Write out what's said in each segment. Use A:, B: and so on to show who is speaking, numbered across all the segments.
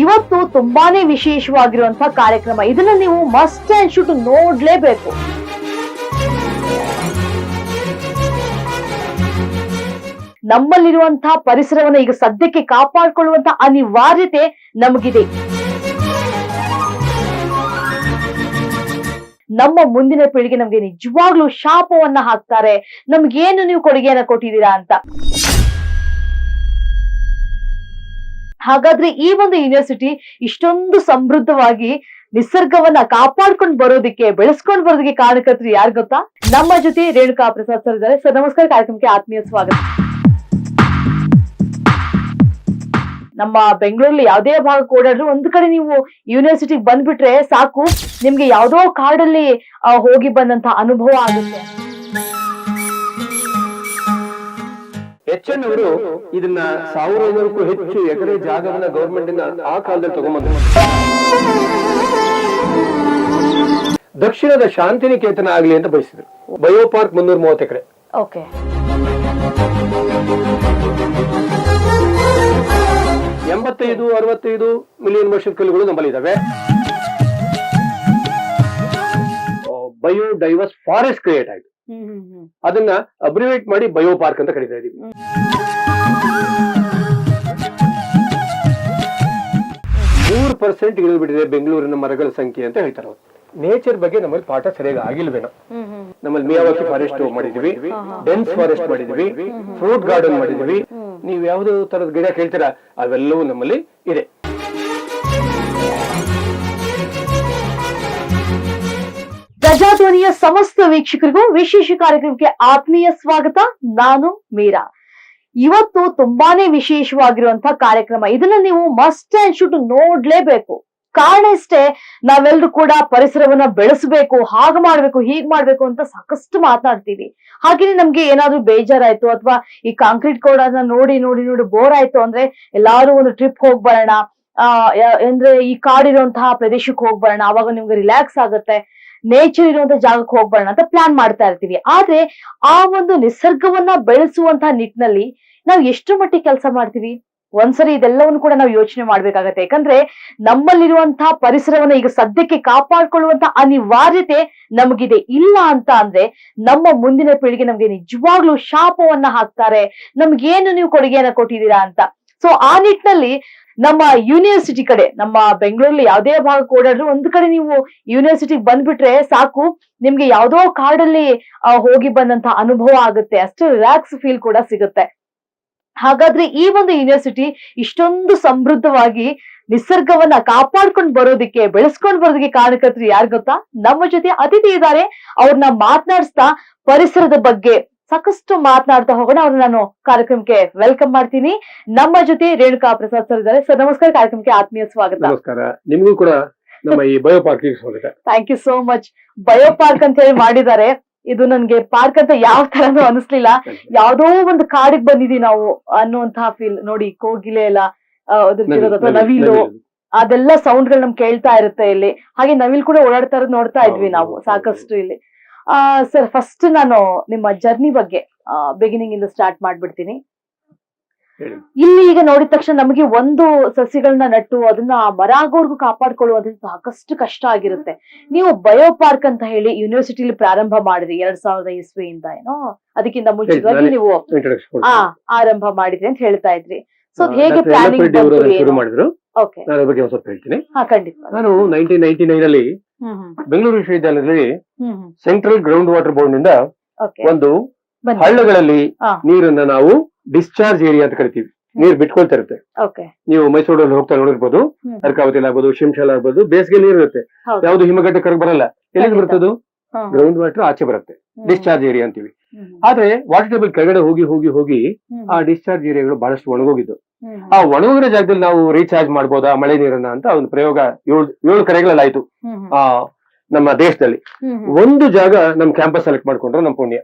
A: ಇವತ್ತು ತುಂಬಾನೇ ವಿಶೇಷವಾಗಿರುವಂತಹ ಕಾರ್ಯಕ್ರಮ. ಇದನ್ನ ನೀವು ಮಸ್ಟ್ ಅಂಡ್ ಶುಡ್ ನೋಡ್ಲೇಬೇಕು. ನಮ್ಮಲ್ಲಿರುವಂತಹ ಪರಿಸರವನ್ನ ಈಗ ಸದ್ಯಕ್ಕೆ ಕಾಪಾಡಿಕೊಳ್ಳುವಂತಹ ಅನಿವಾರ್ಯತೆ ನಮಗಿದೆ. ನಮ್ಮ ಮುಂದಿನ ಪೀಳಿಗೆ ನಮ್ಗೆ ನಿಜವಾಗ್ಲೂ ಶಾಪವನ್ನ ಹಾಕ್ತಾರೆ, ನಮ್ಗೇನು ನೀವು ಕೊಡುಗೆಯನ್ನ ಕೊಟ್ಟಿದ್ದೀರಾ ಅಂತ. ಹಾಗಾದ್ರೆ ಈ ಒಂದು ಯೂನಿವರ್ಸಿಟಿ ಇಷ್ಟೊಂದು ಸಮೃದ್ಧವಾಗಿ ನಿಸರ್ಗವನ್ನ ಕಾಪಾಡ್ಕೊಂಡು ಬರೋದಕ್ಕೆ, ಬೆಳೆಸ್ಕೊಂಡು ಬರೋದಕ್ಕೆ ಕಾರಣಕರ್ತರು ಯಾರು ಗೊತ್ತಾ? ನಮ್ಮ ಜೊತೆ ರೇಣುಕಾ ಪ್ರಸಾದ್ ಸರ್ ಇದ್ದಾರೆ. ಸರ್ ನಮಸ್ಕಾರ, ಕಾರ್ಯಕ್ರಮಕ್ಕೆ ಆತ್ಮೀಯ ಸ್ವಾಗತ. ನಮ್ಮ ಬೆಂಗಳೂರಲ್ಲಿ ಯಾವುದೇ ಭಾಗ ಓಡಾಡ್ರು ಒಂದ್ ಕಡೆ ನೀವು ಯೂನಿವರ್ಸಿಟಿಗೆ ಬಂದ್ಬಿಟ್ರೆ ಸಾಕು, ನಿಮ್ಗೆ ಯಾವ್ದೋ ಕಾಡಲ್ಲಿ ಹೋಗಿ ಬಂದಂತ ಅನುಭವ ಆಗುತ್ತೆ.
B: ಎನ್ ಅವರು ಇದನ್ನ 1500ಕ್ಕೂ ಹೆಚ್ಚು ಎಕರೆ ಜಾಗವನ್ನ ಗವರ್ಮೆಂಟ್ ಇಂದ ಆ ಕಾಲದಲ್ಲಿ ತಗೊಂಡ್ಬಂದ್ರು. ದಕ್ಷಿಣದ ಶಾಂತಿನಿಕೇತನ ಆಗ್ಲಿ ಅಂತ ಬಯಸಿದ್ರು. ಬಯೋ ಪಾರ್ಕ್ 330 ಎಕರೆ.
A: ಓಕೆ.
B: 85-65 ಮಿಲಿಯನ್ ವರ್ಷದ ಕಲ್ಲುಗಳು ನಮ್ಮಲ್ಲಿ ಇದಾವೆ. ಬಯೋಡೈವರ್ಸ್ ಫಾರೆಸ್ಟ್ ಕ್ರಿಯೇಟ್ ಆಯ್ತು. ಅದನ್ನ ಅಬ್ರಿವೇಟ್ ಮಾಡಿ ಬಯೋ ಪಾರ್ಕ್ ಅಂತ ಕರೀತಾ ಇದೀವಿ. 3% ಇಳಿದ್ಬಿಟ್ಟಿದೆ ಬೆಂಗಳೂರಿನ ಮರಗಳ ಸಂಖ್ಯೆ ಅಂತ ಹೇಳ್ತಾರೆ. ನೇಚರ್ ಬಗ್ಗೆ ನಮ್ಮಲ್ಲಿ ಪಾಠ ಸರಿಯಾಗಿ ಆಗಿಲ್ವೇನೋ. ನಮ್ಮಲ್ಲಿ ಮಿಯಾವಾಕಿ ಫಾರೆಸ್ಟ್ ಮಾಡಿದ್ವಿ, ಡೆನ್ಸ್ ಫಾರೆಸ್ಟ್ ಮಾಡಿದ್ವಿ, ಫ್ರೂಟ್ ಗಾರ್ಡನ್ ಮಾಡಿದ್ವಿ. ನೀವು ಯಾವ್ದು ತರದ ಗಿಡ ಕೇಳ್ತೀರಾ ಅವೆಲ್ಲವೂ ನಮ್ಮಲ್ಲಿ ಇದೆ.
A: ಪ್ರಜಾಧ್ವನಿಯ ಸಮಸ್ತ ವೀಕ್ಷಕರಿಗೂ ವಿಶೇಷ ಕಾರ್ಯಕ್ರಮಕ್ಕೆ ಆತ್ಮೀಯ ಸ್ವಾಗತ. ನಾನು ಮೀರಾ. ಇವತ್ತು ತುಂಬಾನೇ ವಿಶೇಷವಾಗಿರುವಂತಹ ಕಾರ್ಯಕ್ರಮ. ಇದನ್ನ ನೀವು ಮಸ್ಟ್ ಅಂಡ್ ಶುಡ್ ನೋಡ್ಲೇಬೇಕು. ಕಾರಣ ಇಷ್ಟೇ, ನಾವೆಲ್ಲರೂ ಕೂಡ ಪರಿಸರವನ್ನ ಬೆಳೆಸಬೇಕು, ಹಾಗೆ ಮಾಡ್ಬೇಕು, ಹೀಗ್ ಮಾಡ್ಬೇಕು ಅಂತ ಸಾಕಷ್ಟು ಮಾತನಾಡ್ತೀವಿ. ಹಾಗೇನೆ ನಮ್ಗೆ ಏನಾದ್ರು ಬೇಜಾರಾಯ್ತು ಅಥವಾ ಈ ಕಾಂಕ್ರೀಟ್ ಕೋಡನ್ನ ನೋಡಿ ನೋಡಿ ನೋಡಿ ಬೋರ್ ಆಯ್ತು ಅಂದ್ರೆ ಎಲ್ಲಾರು ಒಂದು ಟ್ರಿಪ್ ಹೋಗ್ ಬರೋಣ, ಅಂದ್ರೆ ಈ ಕಾಡಿರುವಂತಹ ಪ್ರದೇಶಕ್ಕೆ ಹೋಗ್ ಬರೋಣ, ಅವಾಗ ನಿಮ್ಗೆ ರಿಲ್ಯಾಕ್ಸ್ ಆಗುತ್ತೆ, ನೇಚರ್ ಇರುವಂತಹ ಜಾಗಕ್ಕೆ ಹೋಗ್ಬರೋಣ ಅಂತ ಪ್ಲಾನ್ ಮಾಡ್ತಾ ಇರ್ತೀವಿ. ಆದ್ರೆ ಆ ಒಂದು ನಿಸರ್ಗವನ್ನ ಬೆಳೆಸುವಂತಹ ನಿಟ್ಟಿನಲ್ಲಿ ನಾವು ಎಷ್ಟು ಮಟ್ಟಿಗೆ ಕೆಲಸ ಮಾಡ್ತೀವಿ? ಒಂದ್ಸರಿ ಇದೆಲ್ಲವನ್ನು ಕೂಡ ನಾವು ಯೋಚನೆ ಮಾಡ್ಬೇಕಾಗತ್ತೆ. ಯಾಕಂದ್ರೆ ನಮ್ಮಲ್ಲಿರುವಂತಹ ಪರಿಸರವನ್ನ ಈಗ ಸದ್ಯಕ್ಕೆ ಕಾಪಾಡ್ಕೊಳ್ಳುವಂತಹ ಅನಿವಾರ್ಯತೆ ನಮಗಿದೆ. ಇಲ್ಲ ಅಂತ ಅಂದ್ರೆ ನಮ್ಮ ಮುಂದಿನ ಪೀಳಿಗೆ ನಮ್ಗೆ ನಿಜವಾಗ್ಲೂ ಶಾಪವನ್ನ ಹಾಕ್ತಾರೆ, ನಮ್ಗೇನು ನೀವು ಕೊಡುಗೆಯನ್ನ ಕೊಟ್ಟಿದ್ದೀರಾ ಅಂತ. ಸೊ ಆ ನಿಟ್ಟಿನಲ್ಲಿ ನಮ್ಮ ಯೂನಿವರ್ಸಿಟಿ ಕಡೆ, ನಮ್ಮ ಬೆಂಗಳೂರಲ್ಲಿ ಯಾವುದೇ ಭಾಗ ಓಡಾಡ್ರು ಒಂದ್ ಕಡೆ ನೀವು ಯೂನಿವರ್ಸಿಟಿಗೆ ಬಂದ್ಬಿಟ್ರೆ ಸಾಕು, ನಿಮ್ಗೆ ಯಾವ್ದೋ ಕಾಡಲ್ಲಿ ಹೋಗಿ ಬಂದಂತ ಅನುಭವ ಆಗುತ್ತೆ, ಅಷ್ಟು ರಿಲ್ಯಾಕ್ಸ್ ಫೀಲ್ ಕೂಡ ಸಿಗುತ್ತೆ. ಹಾಗಾದ್ರೆ ಈ ಒಂದು ಯೂನಿವರ್ಸಿಟಿ ಇಷ್ಟೊಂದು ಸಮೃದ್ಧವಾಗಿ ನಿಸರ್ಗವನ್ನ ಕಾಪಾಡ್ಕೊಂಡು ಬರೋದಕ್ಕೆ, ಬೆಳೆಸ್ಕೊಂಡು ಬರೋದಕ್ಕೆ ಕಾರಣಕರ್ತರು ಯಾರು ಗೊತ್ತಾ? ನಮ್ಮ ಜೊತೆ ಅತಿಥಿ ಇದ್ದಾರೆ. ಅವ್ರನ್ನ ಮಾತನಾಡಿಸ್ತಾ ಪರಿಸರದ ಬಗ್ಗೆ ಸಾಕಷ್ಟು ಮಾತನಾಡ್ತಾ ಹೋಗೋಣ. ಅವ್ರು ನಾನು ಕಾರ್ಯಕ್ರಮಕ್ಕೆ ವೆಲ್ಕಮ್ ಮಾಡ್ತೀನಿ. ನಮ್ಮ ಜೊತೆ ರೇಣುಕಾ ಪ್ರಸಾದ್ ಸರ್ ಇದ್ದಾರೆ. ಸರ್ ನಮಸ್ಕಾರ, ಕಾರ್ಯಕ್ರಮಕ್ಕೆ ಆತ್ಮೀಯ ಸ್ವಾಗತ.
B: ನಮಸ್ಕಾರ. ನಿಮಗೂ ಕೂಡ ನಮ್ಮ ಈ ಬಯೋ ಪಾರ್ಕ್ ಸ್ವಾಗತ.
A: Thank you so much. Bio park ಅಂತ ಹೇಳಿ ಮಾಡಿದ್ದಾರೆ. ಇದು ನನ್ಗೆ ಪಾರ್ಕ್ ಅಂತ ಯಾವ ತರನೂ ಅನಿಸ್ಲಿಲ್ಲ, ಯಾವ್ದೋ ಒಂದು ಕಾಡಿಗೆ ಬಂದಿದೀವಿ ನಾವು ಅನ್ನುವಂತಹ ಫೀಲ್. ನೋಡಿ, ಕೋಗಿಲೆ ಎಲ್ಲ ಅಥವಾ ನವಿಲು, ಅದೆಲ್ಲ ಸೌಂಡ್ ಗಳು ನಮ್ಗೆ ಕೇಳ್ತಾ ಇರುತ್ತೆ ಇಲ್ಲಿ. ಹಾಗೆ ನವಿಲ್ ಕೂಡ ಓಡಾಡ್ತಾ ಇರೋದು ನೋಡ್ತಾ ಇದ್ವಿ ನಾವು ಸಾಕಷ್ಟು ಇಲ್ಲಿ. ಸರ್, ಫಸ್ಟ್ ನಾನು ನಿಮ್ಮ ಜರ್ನಿ ಬಗ್ಗೆ ಬಿಗಿನಿಂಗ್ ಇಂದ ಸ್ಟಾರ್ಟ್ ಮಾಡ್ಬಿಡ್ತೀನಿ. ಇಲ್ಲಿ ಈಗ ನೋಡಿದ ತಕ್ಷಣ ನಮಗೆ ಒಂದು ಸಸಿಗಳನ್ನ ನಟ್ಟು ಅದನ್ನ ಮರ ಆಗೋರ್ಗು ಕಾಪಾಡ್ಕೊಳ್ಳುವಂತ ಸಾಕಷ್ಟು ಕಷ್ಟ ಆಗಿರುತ್ತೆ. ನೀವು ಬಯೋ ಪಾರ್ಕ್ ಅಂತ ಹೇಳಿ ಯೂನಿವರ್ಸಿಟಿಲಿ ಪ್ರಾರಂಭ ಮಾಡಿದ್ರಿ 2000 ಇಸ್ವಿಯಿಂದ, ಏನೋ ಅದಕ್ಕಿಂತ ಮುಂಚಿತವಾಗಿ ನೀವು ಆರಂಭ ಮಾಡಿದ್ರಿ ಅಂತ ಹೇಳ್ತಾ ಇದ್ರಿ. ಸೊ ಹೇಗೆ ಪ್ಲಾನಿಂಗ್
B: ಮಾಡಿದ್ರು?
A: ಓಕೆ,
B: ನಾನು ಬಗ್ಗೆ ಸ್ವಲ್ಪ ಹೇಳ್ತೀನಿ.
A: ಖಂಡಿತ.
B: ನಾನು 1999 ಅಲ್ಲಿ ಬೆಂಗಳೂರು ವಿಶ್ವವಿದ್ಯಾಲಯದಲ್ಲಿ ಸೆಂಟ್ರಲ್ ಗ್ರೌಂಡ್ ವಾಟರ್ ಬೋರ್ಡ್ ನಿಂದ ಒಂದು ಹಳ್ಳಗಳಲ್ಲಿ ನೀರನ್ನ ನಾವು ಡಿಸ್ಚಾರ್ಜ್ ಏರಿಯಾ ಅಂತ ಕರಿತೀವಿ. ನೀರ್ ಬಿಟ್ಕೊಳ್ತಾ ಇರುತ್ತೆ. ನೀವು ಮೈಸೂರಲ್ಲಿ ಹೋಗ್ತಾ ನೋಡಿರ್ಬೋದು, ಅರ್ಕಾವತಿಯಲ್ಲಿ ಆಗ್ಬೋದು, ಶಿಂಷಾಲ ಆಗ್ಬೋದು, ಬೇಸಿಗೆ ನೀರು ಇರುತ್ತೆ. ಯಾವ್ದು ಹಿಮಗಡ್ಡೆ ಕರಗ್ ಬರಲ್ಲ. ಎಲ್ಲಿಗೆ ಬರ್ತದು? ಗ್ರೌಂಡ್ ವಾಟರ್ ಆಚೆ ಬರುತ್ತೆ. ಡಿಸ್ಚಾರ್ಜ್ ಏರಿಯಾ ಅಂತೀವಿ. ಆದ್ರೆ ವಾಟರ್ ಟೇಬಲ್ ಕೆಳಗಡೆ ಹೋಗಿ ಹೋಗಿ ಹೋಗಿ ಆ ಡಿಸ್ಚಾರ್ಜ್ ಏರಿಯಾಗಳು ಬಹಳಷ್ಟು ಒಣಗೋಗಿದ್ದು. ಆ ಒಣಗಿರೋ ಜಾಗದಲ್ಲಿ ನಾವು ರೀಚಾರ್ಜ್ ಮಾಡ್ಬೋದಾ ಮಳೆ ನೀರನ್ನ ಅಂತ ಒಂದು ಪ್ರಯೋಗ 7 ಕರೆಗಳಲ್ಲಿ ಆಯ್ತು ನಮ್ಮ ದೇಶದಲ್ಲಿ. ಒಂದು ಜಾಗ ನಮ್ ಕ್ಯಾಂಪಸ್ ಸೆಲೆಕ್ಟ್ ಮಾಡ್ಕೊಂಡ್ರೆ ನಮ್ ಪುಣ್ಯ.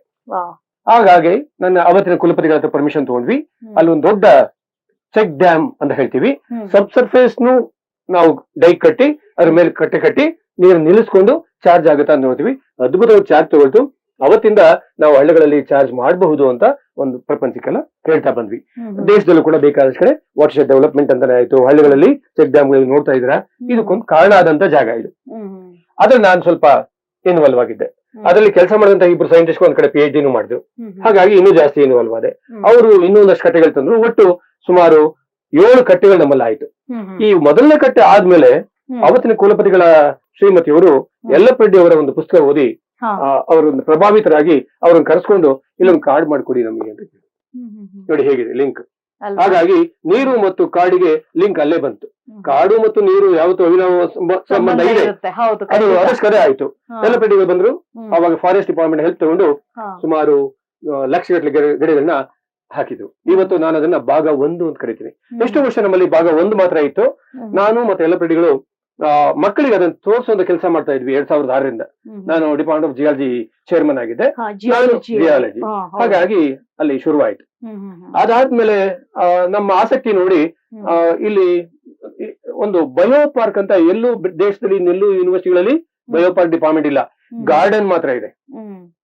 B: ಹಾಗಾಗಿ ನನ್ನ ಅವತ್ತಿನ ಕುಲಪತಿಗಳ ಹತ್ರ ಪರ್ಮಿಷನ್ ತಗೊಂಡ್ವಿ. ಅಲ್ಲಿ ಒಂದು ದೊಡ್ಡ ಚೆಕ್ ಡ್ಯಾಮ್ ಅಂತ ಹೇಳ್ತೀವಿ, ಸಬ್ ಸರ್ಫೇಸ್ ನಾವು ಡೈಕ್ ಕಟ್ಟಿ ಅದ್ರ ಮೇಲೆ ಕಟ್ಟಿ ನೀರು ನಿಲ್ಲಿಸ್ಕೊಂಡು ಚಾರ್ಜ್ ಆಗುತ್ತಾ ಅಂತ ನೋಡ್ತೀವಿ. ಅದ್ಭುತವಾಗಿ ಚಾರ್ಜ್ ತಗೊಳ್ತು. ಅವತ್ತಿಂದ ನಾವು ಹಳ್ಳಿಗಳಲ್ಲಿ ಚಾರ್ಜ್ ಮಾಡಬಹುದು ಅಂತ ಒಂದು ಪ್ರಪಂಚಕ್ಕೆಲ್ಲ ಹೇಳ್ತಾ ಬಂದ್ವಿ. ದೇಶದಲ್ಲೂ ಕೂಡ ಬೇಕಾದಷ್ಟು ಕಡೆ ವಾಟರ್ ಶೆಡ್ ಡೆವಲಪ್ಮೆಂಟ್ ಅಂತಾನೆ ಆಯ್ತು, ಹಳ್ಳಿಗಳಲ್ಲಿ ಚೆಕ್ ಡ್ಯಾಮ್ಗಳಲ್ಲಿ ನೋಡ್ತಾ ಇದ್ರ, ಇದಕ್ಕೊಂದು ಕಾರಣ ಆದಂತ ಜಾಗ ಇದು. ಅದ್ರಲ್ಲಿ ನಾನು ಸ್ವಲ್ಪ ಇನ್ವಾಲ್ವ್ ಆಗಿದ್ದೆ. ಅದರಲ್ಲಿ ಕೆಲಸ ಮಾಡಿದಂತ ಇಬ್ರು ಸೈಂಟಿಸ್ಟ್ ಒಂದ್ ಕಡೆ PhD ಮಾಡಿದ್ರು. ಹಾಗಾಗಿ ಇನ್ನೂ ಜಾಸ್ತಿ ಇನ್ವಾಲ್ವ್ ಆದೆ. ಅವರು ಇನ್ನೊಂದಷ್ಟು ಕಟ್ಟೆಗಳು ತಂದ್ರು. ಒಟ್ಟು ಸುಮಾರು 7 ಕಟ್ಟೆಗಳು ನಮ್ಮಲ್ಲಿ ಆಯ್ತು. ಈ ಮೊದಲನೇ ಕಟ್ಟೆ ಆದ್ಮೇಲೆ ಅವತ್ತಿನ ಕುಲಪತಿಗಳ ಶ್ರೀಮತಿಯವರು ಯಲ್ಲಪ್ಪರೆಡ್ಡಿ ಅವರ ಒಂದು ಪುಸ್ತಕ ಓದಿ ಅವರೊಂದು ಪ್ರಭಾವಿತರಾಗಿ ಅವ್ರನ್ನ ಕರೆಸ್ಕೊಂಡು ಇಲ್ಲೊಂದು ಕಾರ್ಡ್ ಮಾಡ್ಕೊಡಿ ನಮಗೆ ಅಂತ ಕೇಳಿ. ನೋಡಿ ಹೇಗಿದೆ ಲಿಂಕ್. ಹಾಗಾಗಿ ನೀರು ಮತ್ತು ಕಾಡಿಗೆ ಲಿಂಕ್ ಅಲ್ಲೇ ಬಂತು. ಕಾಡು ಮತ್ತು ನೀರು ಯಾವತ್ತು ಅವಿನಾವ ಸಂಬಂಧ ಇದೆ, ಅದು ಆವಿಷ್ಕಾರ ಆಯ್ತು. ಯಲ್ಲಪ್ಪರೆಡ್ಡಿಗಳು ಬಂದ್ರು. ಅವಾಗ ಫಾರೆಸ್ಟ್ ಡಿಪಾರ್ಟ್ಮೆಂಟ್ ಹೆಲ್ಪ್ ತಗೊಂಡು ಸುಮಾರು ಲಕ್ಷಗಟ್ಟಲೆ ಗಿಡಗಳನ್ನ ಹಾಕಿದ್ರು. ಇವತ್ತು ನಾನು ಅದನ್ನ ಭಾಗ 1 ಅಂತ ಕರಿತೀನಿ. ಎಷ್ಟು ವರ್ಷ ನಮ್ಮಲ್ಲಿ ಭಾಗ 1 ಮಾತ್ರ ಇತ್ತು. ನಾನು ಮತ್ತೆ ಯಲ್ಲಪ್ಪರೆಡ್ಡಿಗಳು ಮಕ್ಕಳಿಗೆ ಅದನ್ನ ತೋರಿಸುವಂತ ಕೆಲಸ ಮಾಡ್ತಾ ಇದ್ವಿ 2006ರಿಂದ. ನಾನು ಡಿಪಾರ್ಟ್ಮೆಂಟ್ ಆಫ್ ಜಿಯಾಲಜಿ ಚೇರ್ಮನ್ ಆಗಿದ್ದೆ, ಜಿಯಾಲಜಿ. ಹಾಗಾಗಿ ಅಲ್ಲಿ ಶುರುವಾಯ್ತು. ಅದಾದ್ಮೇಲೆ ನಮ್ಮ ಆಸಕ್ತಿ ನೋಡಿ ಇಲ್ಲಿ ಒಂದು ಬಯೋ ಪಾರ್ಕ್ ಅಂತ ಎಲ್ಲೂ ದೇಶದಲ್ಲಿ ಇನ್ನೆಲ್ಲೂ ಯೂನಿವರ್ಸಿಟಿಗಳಲ್ಲಿ ಬಯೋ ಪಾರ್ಕ್ ಡಿಪಾರ್ಟ್ಮೆಂಟ್ ಇಲ್ಲ. ಗಾರ್ಡನ್ ಮಾತ್ರ ಇದೆ.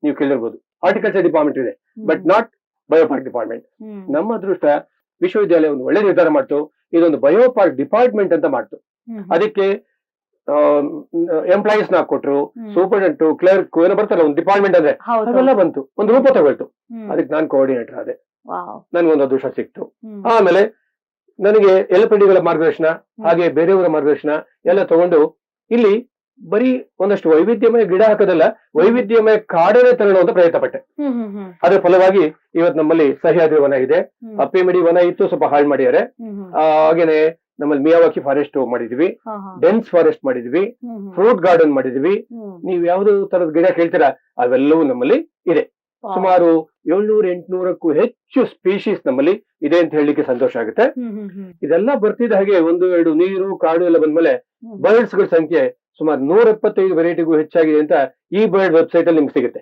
B: ನೀವು ಕೇಳಿರ್ಬೋದು. ಹಾರ್ಟಿಕಲ್ಚರ್ ಡಿಪಾರ್ಟ್ಮೆಂಟ್ ಇದೆ, but not bio park department. ನಮ್ಮ ಅದೃಷ್ಟ ವಿಶ್ವವಿದ್ಯಾಲಯ ಒಂದು ಒಳ್ಳೆ ನಿರ್ಧಾರ ಮಾಡ್ತು. ಇದೊಂದು ಬಯೋ ಪಾರ್ಕ್ ಡಿಪಾರ್ಟ್ಮೆಂಟ್ ಅಂತ ಮಾಡ್ತು. ಅದಕ್ಕೆ ಎಂಪ್ಲಾಯೀಸ್ ನ ಕೊಟ್ರು, ಸೂಪರ್ಡೆಂಟ್, ಕ್ಲರ್ಕ್ ಏನೋ ಬರ್ತಾರಲ್ಲ ಒಂದು ಡಿಪಾರ್ಟ್ಮೆಂಟ್ ಅಂದ್ರೆ ಅದೆಲ್ಲ ಬಂತು, ಒಂದು ರೂಪ ತಗೊಳ್ತು. ಅದಕ್ಕೆ ನಾನು ಕೋಆರ್ಡಿನೇಟರ್ ಆದೆ. ನನ್ಗೊಂದು ಅದೃಷ್ಟ ಸಿಕ್ತು. ಆಮೇಲೆ ನನಗೆ ಯಲ್ಲಪ್ಪರೆಡ್ಡಿಗಳ ಮಾರ್ಗದರ್ಶನ ಹಾಗೆ ಬೇರೆಯವರ ಮಾರ್ಗದರ್ಶನ ಎಲ್ಲ ತಗೊಂಡು ಇಲ್ಲಿ ಬರೀ ಒಂದಷ್ಟು ವೈವಿಧ್ಯಮಯ ಗಿಡ ಹಾಕೋದಲ್ಲ, ವೈವಿಧ್ಯಮಯ ಕಾಡನ್ನೇ ತಗೊಳ್ಳುವಂತ ಪ್ರಯತ್ನ ಪಟ್ಟೆ. ಅದರ ಫಲವಾಗಿ ಇವತ್ತು ನಮ್ಮಲ್ಲಿ ಸಹ್ಯಾದ್ರಿ ವನ ಇದೆ, ಅಪ್ಪೆಮಿಡಿ ವನ ಇತ್ತು, ಸ್ವಲ್ಪ ಹಾಳು ಮಾಡಿದ್ದಾರೆ. ಹಾಗೇನೆ ನಮ್ಮಲ್ಲಿ ಮಿಯಾವಾಕಿ ಫಾರೆಸ್ಟ್ ಮಾಡಿದ್ವಿ, ಡೆನ್ಸ್ ಫಾರೆಸ್ಟ್ ಮಾಡಿದ್ವಿ, ಫ್ರೂಟ್ ಗಾರ್ಡನ್ ಮಾಡಿದ್ವಿ. ನೀವು ಯಾವ್ದು ತರದ ಗಿಡ ಕೇಳ್ತೀರಾ ಅವೆಲ್ಲವೂ ನಮ್ಮಲ್ಲಿ ಇದೆ. ಸುಮಾರು 700-800ಕ್ಕೂ ಹೆಚ್ಚು ಸ್ಪೀಶೀಸ್ ನಮ್ಮಲ್ಲಿ ಇದೆ ಅಂತ ಹೇಳಲಿಕ್ಕೆ ಸಂತೋಷ ಆಗುತ್ತೆ. ಇದೆಲ್ಲ ಬರ್ತಿದ್ದ ಹಾಗೆ 1-2 ನೀರು ಕಾಡು ಎಲ್ಲ ಬಂದ್ಮೇಲೆ ಬರ್ಡ್ಸ್ ಗಳ ಸಂಖ್ಯೆ ಸುಮಾರು 175 ವೆರೈಟಿಗೂ ಹೆಚ್ಚಾಗಿದೆ ಅಂತ ಈ ಬರ್ಡ್ ವೆಬ್ಸೈಟ್ ಅಲ್ಲಿ ನಿಮ್ಗೆ ಸಿಗುತ್ತೆ.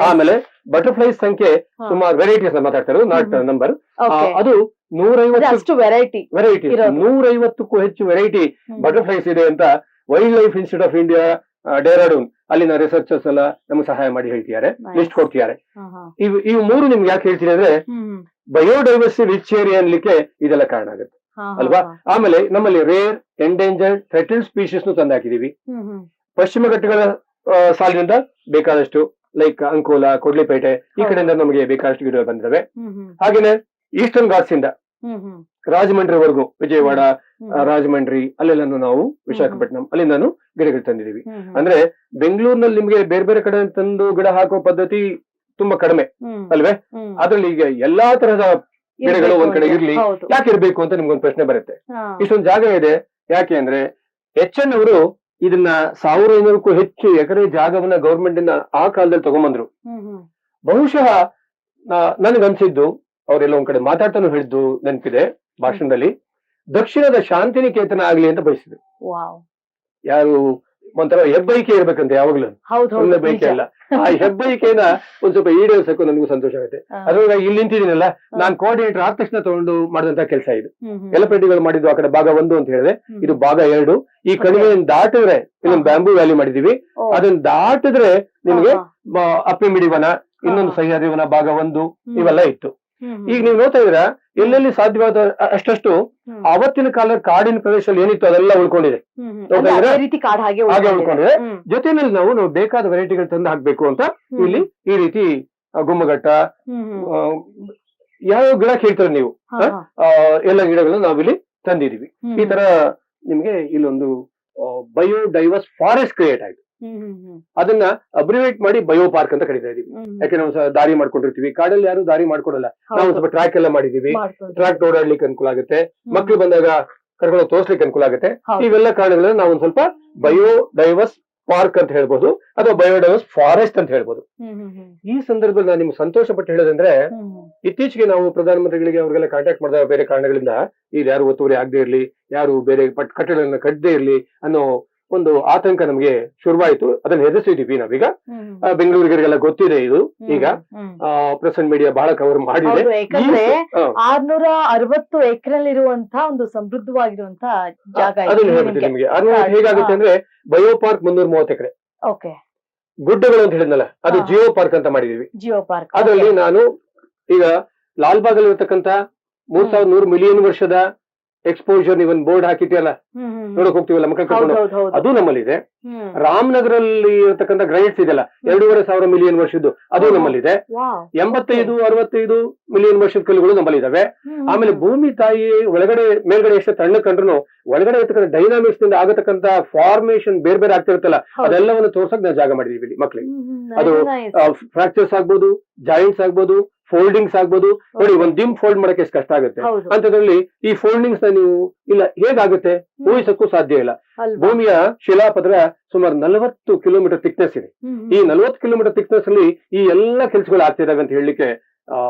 B: ಆಮೇಲೆ ಬಟರ್ಫ್ಲೈಸ್ ಸಂಖ್ಯೆ ಸುಮಾರು ವೆರೈಟೀಸ್ ಮಾತಾಡ್ತಾ ಇರೋದು, ನಾಟ್ ನಂಬರ್. ಅದು 150 150ಕ್ಕೂ ಹೆಚ್ಚು ವೆರೈಟಿ ಬಟರ್ಫ್ಲೈಸ್ ಇದೆ ಅಂತ wild life institute of India Dehradun ಅಲ್ಲಿನ ರಿಸರ್ಚರ್ಸ್ ಎಲ್ಲ ನಮ್ಗೆ ಸಹಾಯ ಮಾಡಿ ಹೇಳ್ತಿದ್ದಾರೆ, ಲಿಸ್ಟ್ ಕೊಡ್ತಿದ್ದಾರೆ. ಇವು 3 ನಿಮ್ಗೆ ಯಾಕೆ ಹೇಳ್ತೀನಿ ಅಂದ್ರೆ ಬಯೋಡೈವರ್ಸಿಟಿ ರಿಚ್ ಏರಿಯಾ ಅನ್ಲಿಕ್ಕೆ ಇದೆಲ್ಲ ಕಾರಣ ಆಗುತ್ತೆ ಅಲ್ವಾ. ಆಮೇಲೆ ನಮ್ಮಲ್ಲಿ ರೇರ್, ಎಂಡೇಂಜರ್ಡ್, ಥ್ರೆಟನ್ಡ್ ಸ್ಪೀಶೀಸ್ ತಂದು ಹಾಕಿದೀವಿ. ಪಶ್ಚಿಮ ಘಟ್ಟಗಳ ಸಾಲಿನಿಂದ ಬೇಕಾದಷ್ಟು ಲೈಕ್ ಅಂಕೋಲಾ, ಕೊಡ್ಲಿಪೇಟೆ ಈ ಕಡೆಯಿಂದ ನಮಗೆ ಬೇಕಾದಷ್ಟು ಗಿಡಗಳು ಬಂದಿದ್ದಾವೆ. ಹಾಗೇನೆ ಈಸ್ಟರ್ನ್ ಘಾಟ್ಸ್ ಇಂದ ರಾಜಮಂಡ್ರಿವರೆಗೂ, ವಿಜಯವಾಡ, ರಾಜಮಂಡ್ರಿ ಅಲ್ಲೆಲ್ಲ ನಾವು ವಿಶಾಖಪಟ್ಟಣಂ ಅಲ್ಲಿಂದಾನು ಗಿಡಗಳು ತಂದಿದೀವಿ. ಅಂದ್ರೆ ಬೆಂಗಳೂರಿನಲ್ಲಿ ನಿಮ್ಗೆ ಬೇರೆ ಬೇರೆ ಕಡೆ ತಂದು ಗಿಡ ಹಾಕೋ ಪದ್ಧತಿ ತುಂಬಾ ಕಡಿಮೆ ಅಲ್ವೇ. ಅದ್ರಲ್ಲಿ ಈಗ ಎಲ್ಲಾ ತರಹದ ಗಿಡಗಳು ಒಂದ್ ಕಡೆ ಇರ್ಲಿ, ಯಾಕೆ ಇರ್ಬೇಕು ಅಂತ ನಿಮ್ಗೊಂದು ಪ್ರಶ್ನೆ ಬರುತ್ತೆ. ಇಷ್ಟೊಂದು ಜಾಗ ಇದೆ ಯಾಕೆ ಅಂದ್ರೆ HN ಅವರು ಇದನ್ನ 1500ಕ್ಕೂ ಹೆಚ್ಚು ಎಕರೆ ಜಾಗವನ್ನ ಗವರ್ಮೆಂಟ್ ಇಂದ ಆ ಕಾಲದಲ್ಲಿ ತಗೊಂಡ್ಬಂದ್ರು. ಬಹುಶಃ ನನಗನ್ಸಿದ್ದು ಅವರೆಲ್ಲ ಒಂದ್ ಕಡೆ ಮಾತಾಡ್ತಾನು ಹೇಳಿದ್ದು ನೆನಪಿದೆ ಭಾಷಣದಲ್ಲಿ, ದಕ್ಷಿಣದ ಶಾಂತಿನಿಕೇತನ ಆಗ್ಲಿ ಅಂತ ಬಯಸಿದ್ರು. ಯಾರು ಒಂಥರ ಹೆಬ್ಬೈಕೆ ಇರ್ಬೇಕಂತ ಯಾವಾಗ್ಲೂ, ಒಳ್ಳೆ ಬೈಕೆ ಅಲ್ಲ. ಆ ಹೆಬ್ಬೈಕೆನ ಒಂದ್ ಸ್ವಲ್ಪ ಈಡೇರಿಸಕ್ಕೂ ನನಗೂ ಸಂತೋಷ ಆಗುತ್ತೆ. ಅದ್ರಾಗ ಇಲ್ಲಿ ನಿಂತಿದ್ದೀನಲ್ಲ, ನಾನ್ ಕೋಆರ್ಡಿನೇಟರ್ ಆದ ತಕ್ಷಣ ತಗೊಂಡು ಮಾಡಿದಂತ ಕೆಲಸ ಇದು. ಯಲ್ಲಪ್ಪರೆಡ್ಡಿಗಳು ಮಾಡಿದ್ದು ಆ ಕಡೆ ಭಾಗ 1 ಅಂತ ಹೇಳಿದ್ರೆ, ಇದು ಭಾಗ 2. ಈ ಕಣಿವೆಯನ್ನು ದಾಟಿದ್ರೆ ಇನ್ನೊಂದು ಬ್ಯಾಂಬೂ ವ್ಯಾಲಿ ಮಾಡಿದೀವಿ. ಅದನ್ನ ದಾಟಿದ್ರೆ ನಿಮ್ಗೆ ಅಪ್ಪೆಮಿಡಿ ವನ, ಇನ್ನೊಂದು ಸಹ್ಯಾದ್ರಿ ವನ ಭಾಗ 1 ಇವೆಲ್ಲ ಇತ್ತು. ಈಗ ನೀವು ನೋಡ್ತಾ ಇದ್ರ ಎಲ್ಲೆಲ್ಲಿ ಸಾಧ್ಯವಾದ ಅಷ್ಟಷ್ಟು ಅವತ್ತಿನ ಕಾಲ ಕಾಡಿನ ಪ್ರದೇಶದಲ್ಲಿ ಏನಿತ್ತು ಅದೆಲ್ಲ ಉಳ್ಕೊಂಡಿದೆ, ಹಾಗೆ ಉಳ್ಕೊಂಡಿದೆ. ಜೊತೆಯಲ್ಲಿ ನಾವು ಬೇಕಾದ ವೆರೈಟಿಗಳು ತಂದು ಹಾಕ್ಬೇಕು ಅಂತ ಇಲ್ಲಿ ಈ ರೀತಿ ಗುಮ್ಮಘಟ್ಟ, ಯಾವ ಗಿಡ ಕೇಳ್ತಾರೆ ನೀವು, ಎಲ್ಲ ಗಿಡಗಳನ್ನು ನಾವಿಲ್ಲಿ ತಂದಿದೀವಿ. ಈ ತರ ನಿಮ್ಗೆ ಇಲ್ಲೊಂದು ಬಯೋಡೈವರ್ಸ್ ಫಾರೆಸ್ಟ್ ಕ್ರಿಯೇಟ್ ಆಯ್ತು. ಅದನ್ನ ಅಬ್ರಿವೇಟ್ ಮಾಡಿ ಬಯೋ ಪಾರ್ಕ್ ಅಂತ ಕರೀತಾ ಇದೀವಿ. ಯಾಕೆ ನಾವು ದಾರಿ ಮಾಡ್ಕೊಂಡಿರ್ತೀವಿ, ಕಾಡಲ್ಲಿ ಯಾರು ದಾರಿ ಮಾಡ್ಕೊಡಲ್ಲ. ನಾವು ಸ್ವಲ್ಪ ಟ್ರ್ಯಾಕ್ ಎಲ್ಲ ಮಾಡಿದೀವಿ, ಟ್ರ್ಯಾಕ್ ಓಡಾಡ್ಲಿಕ್ಕೆ ಅನುಕೂಲ ಆಗುತ್ತೆ, ಮಕ್ಳು ಬಂದಾಗ ಕರ್ಕೊಂಡು ತೋರ್ಸ್ಲಿಕ್ಕೆ ಅನುಕೂಲ ಆಗುತ್ತೆ. ಇವೆಲ್ಲ ಕಾರಣಗಳನ್ನ ನಾವು ಒಂದ್ ಸ್ವಲ್ಪ ಬಯೋಡೈವರ್ಸ್ ಪಾರ್ಕ್ ಅಂತ ಹೇಳ್ಬೋದು, ಅಥವಾ ಬಯೋಡೈವರ್ಸ್ ಫಾರೆಸ್ಟ್ ಅಂತ ಹೇಳ್ಬೋದು. ಈ ಸಂದರ್ಭದಲ್ಲಿ ನಾನು ನಿಮ್ಗೆ ಸಂತೋಷ ಪಟ್ಟು ಹೇಳೋದಂದ್ರೆ, ಇತ್ತೀಚೆಗೆ ನಾವು ಪ್ರಧಾನಮಂತ್ರಿಗಳಿಗೆ ಅವ್ರಿಗೆಲ್ಲ ಕಾಂಟ್ಯಾಕ್ಟ್ ಮಾಡಿದಾಗ ಬೇರೆ ಕಾರಣಗಳಿಂದ ಇಲ್ಲಿ ಯಾರು ಒತ್ತುವರಿ ಆಗದೆ ಇರ್ಲಿ, ಯಾರು ಬೇರೆ ಕಟ್ಟಡಗಳನ್ನ ಕಟ್ಟದೇ ಇರ್ಲಿ ಅನ್ನೋ ಒಂದು ಆತಂಕ ನಮ್ಗೆ ಶುರುವಾಯಿತು. ಅದನ್ನ ಎದುರಿಸಿದೀವಿ ನಾವೀಗ. ಬೆಂಗಳೂರಿಗರಿಗೆಲ್ಲ ಗೊತ್ತಿದೆ ಇದು. ಈಗ ಪ್ರೆಸೆಂಟ್ ಮೀಡಿಯಾ ಬಹಳ ಕವರ್ ಮಾಡಿದೆ.
A: 660 ಎಕರೆಲ್ಲಿರುವಂತಹ ಒಂದು ಸಮೃದ್ಧವಾಗಿರುವಂತ ಜಾಗ.
B: ಅದನ್ನ ಹೇಳ್ಬಿಟ್ಟು ನಿಮ್ಗೆ 660 ಹೇಗಾಗುತ್ತೆ ಅಂದ್ರೆ, ಬಯೋ ಪಾರ್ಕ್ 330 ಎಕರೆ, ಗುಡ್ಡಗಳು ಅಂತ ಹೇಳಿದ್ನಲ್ಲ, ಅದು ಜಿಯೋ ಪಾರ್ಕ್ ಅಂತ ಮಾಡಿದೀವಿ.
A: ಜಿಯೋ ಪಾರ್ಕ್
B: ಅದರಲ್ಲಿ ನಾನು ಈಗ ಲಾಲ್ಬಾಗ್ ಅಲ್ಲಿ ಇರತಕ್ಕಂತ 3100 ಮಿಲಿಯನ್ ವರ್ಷದ ಎಕ್ಸ್ಪೋಜರ್ ನೀವೊಂದು ಬೋರ್ಡ್ ಹಾಕಿದ್ಯಲ್ಲ, ನೋಡಕ್ ಹೋಗ್ತೀವಲ್ಲ ಮಕ್ಕಳು ಕರ್ಕೊಂಡು, ಅದು ನಮ್ಮಲ್ಲಿದೆ. ರಾಮನಗರಲ್ಲಿ ಇರತಕ್ಕಂತ ಗ್ರೈಟ್ಸ್ ಇದೆಯಲ್ಲ 2,500 ಮಿಲಿಯನ್ ವರ್ಷದ್ದು, ಅದು ನಮ್ಮಲ್ಲಿದೆ. 85-65 ಮಿಲಿಯನ್ ವರ್ಷದ ಕಲ್ಲುಗಳು ನಮ್ಮಲ್ಲಿದ್ದಾವೆ. ಆಮೇಲೆ ಭೂಮಿ ತಾಯಿ ಒಳಗಡೆ ಮೇಲ್ಗಡೆ ಎಷ್ಟು ತಣ್ಣ ಕಂಡ್ರು ಒಳಗಡೆ ಇರ್ತಕ್ಕಂಥ ಡೈನಾಮಿಕ್ಸ್ ನಿಂದ ಆಗತಕ್ಕಂತ ಫಾರ್ಮೇಶನ್ ಬೇರೆ ಬೇರೆ ಆಗ್ತಿರುತ್ತಲ್ಲ, ಅದೆಲ್ಲವನ್ನು ತೋರ್ಸಕ್ ನಾವು ಜಾಗ ಮಾಡಿದೀವಿ ಇಲ್ಲಿ ಮಕ್ಳಿಗೆ. ಅದು ಫ್ರಾಕ್ಚರ್ಸ್ ಆಗ್ಬೋದು, ಜಾಯಿಂಟ್ಸ್ ಆಗ್ಬೋದು, ಫೋಲ್ಡಿಂಗ್ಸ್ ಆಗ್ಬೋದು. ನೋಡಿ, ಒಂದ್ ದಿಮ್ ಫೋಲ್ಡ್ ಮಾಡಕ್ಕೆ ಎಷ್ಟು ಕಷ್ಟ ಆಗುತ್ತೆ ಅಂತದ್ರಲ್ಲಿ ಈ ಫೋಲ್ಡಿಂಗ್ಸ್ ನೀವು ಇಲ್ಲ ಹೇಗಾಗುತ್ತೆ ಊಹಿಸಕ್ಕೂ ಸಾಧ್ಯ ಇಲ್ಲ. ಭೂಮಿಯ ಶಿಲಾಪದ್ರ ಸುಮಾರು 40 ಕಿಲೋಮೀಟರ್ ಥಿಕ್ನೆಸ್ ಇದೆ. ಈ 40 ಕಿಲೋಮೀಟರ್ ಥಿಕ್ನೆಸ್ ಅಲ್ಲಿ ಈ ಎಲ್ಲಾ ಕೆಲಸಗಳು ಆಗ್ತಿದಾವೆ ಅಂತ ಹೇಳಲಿಕ್ಕೆ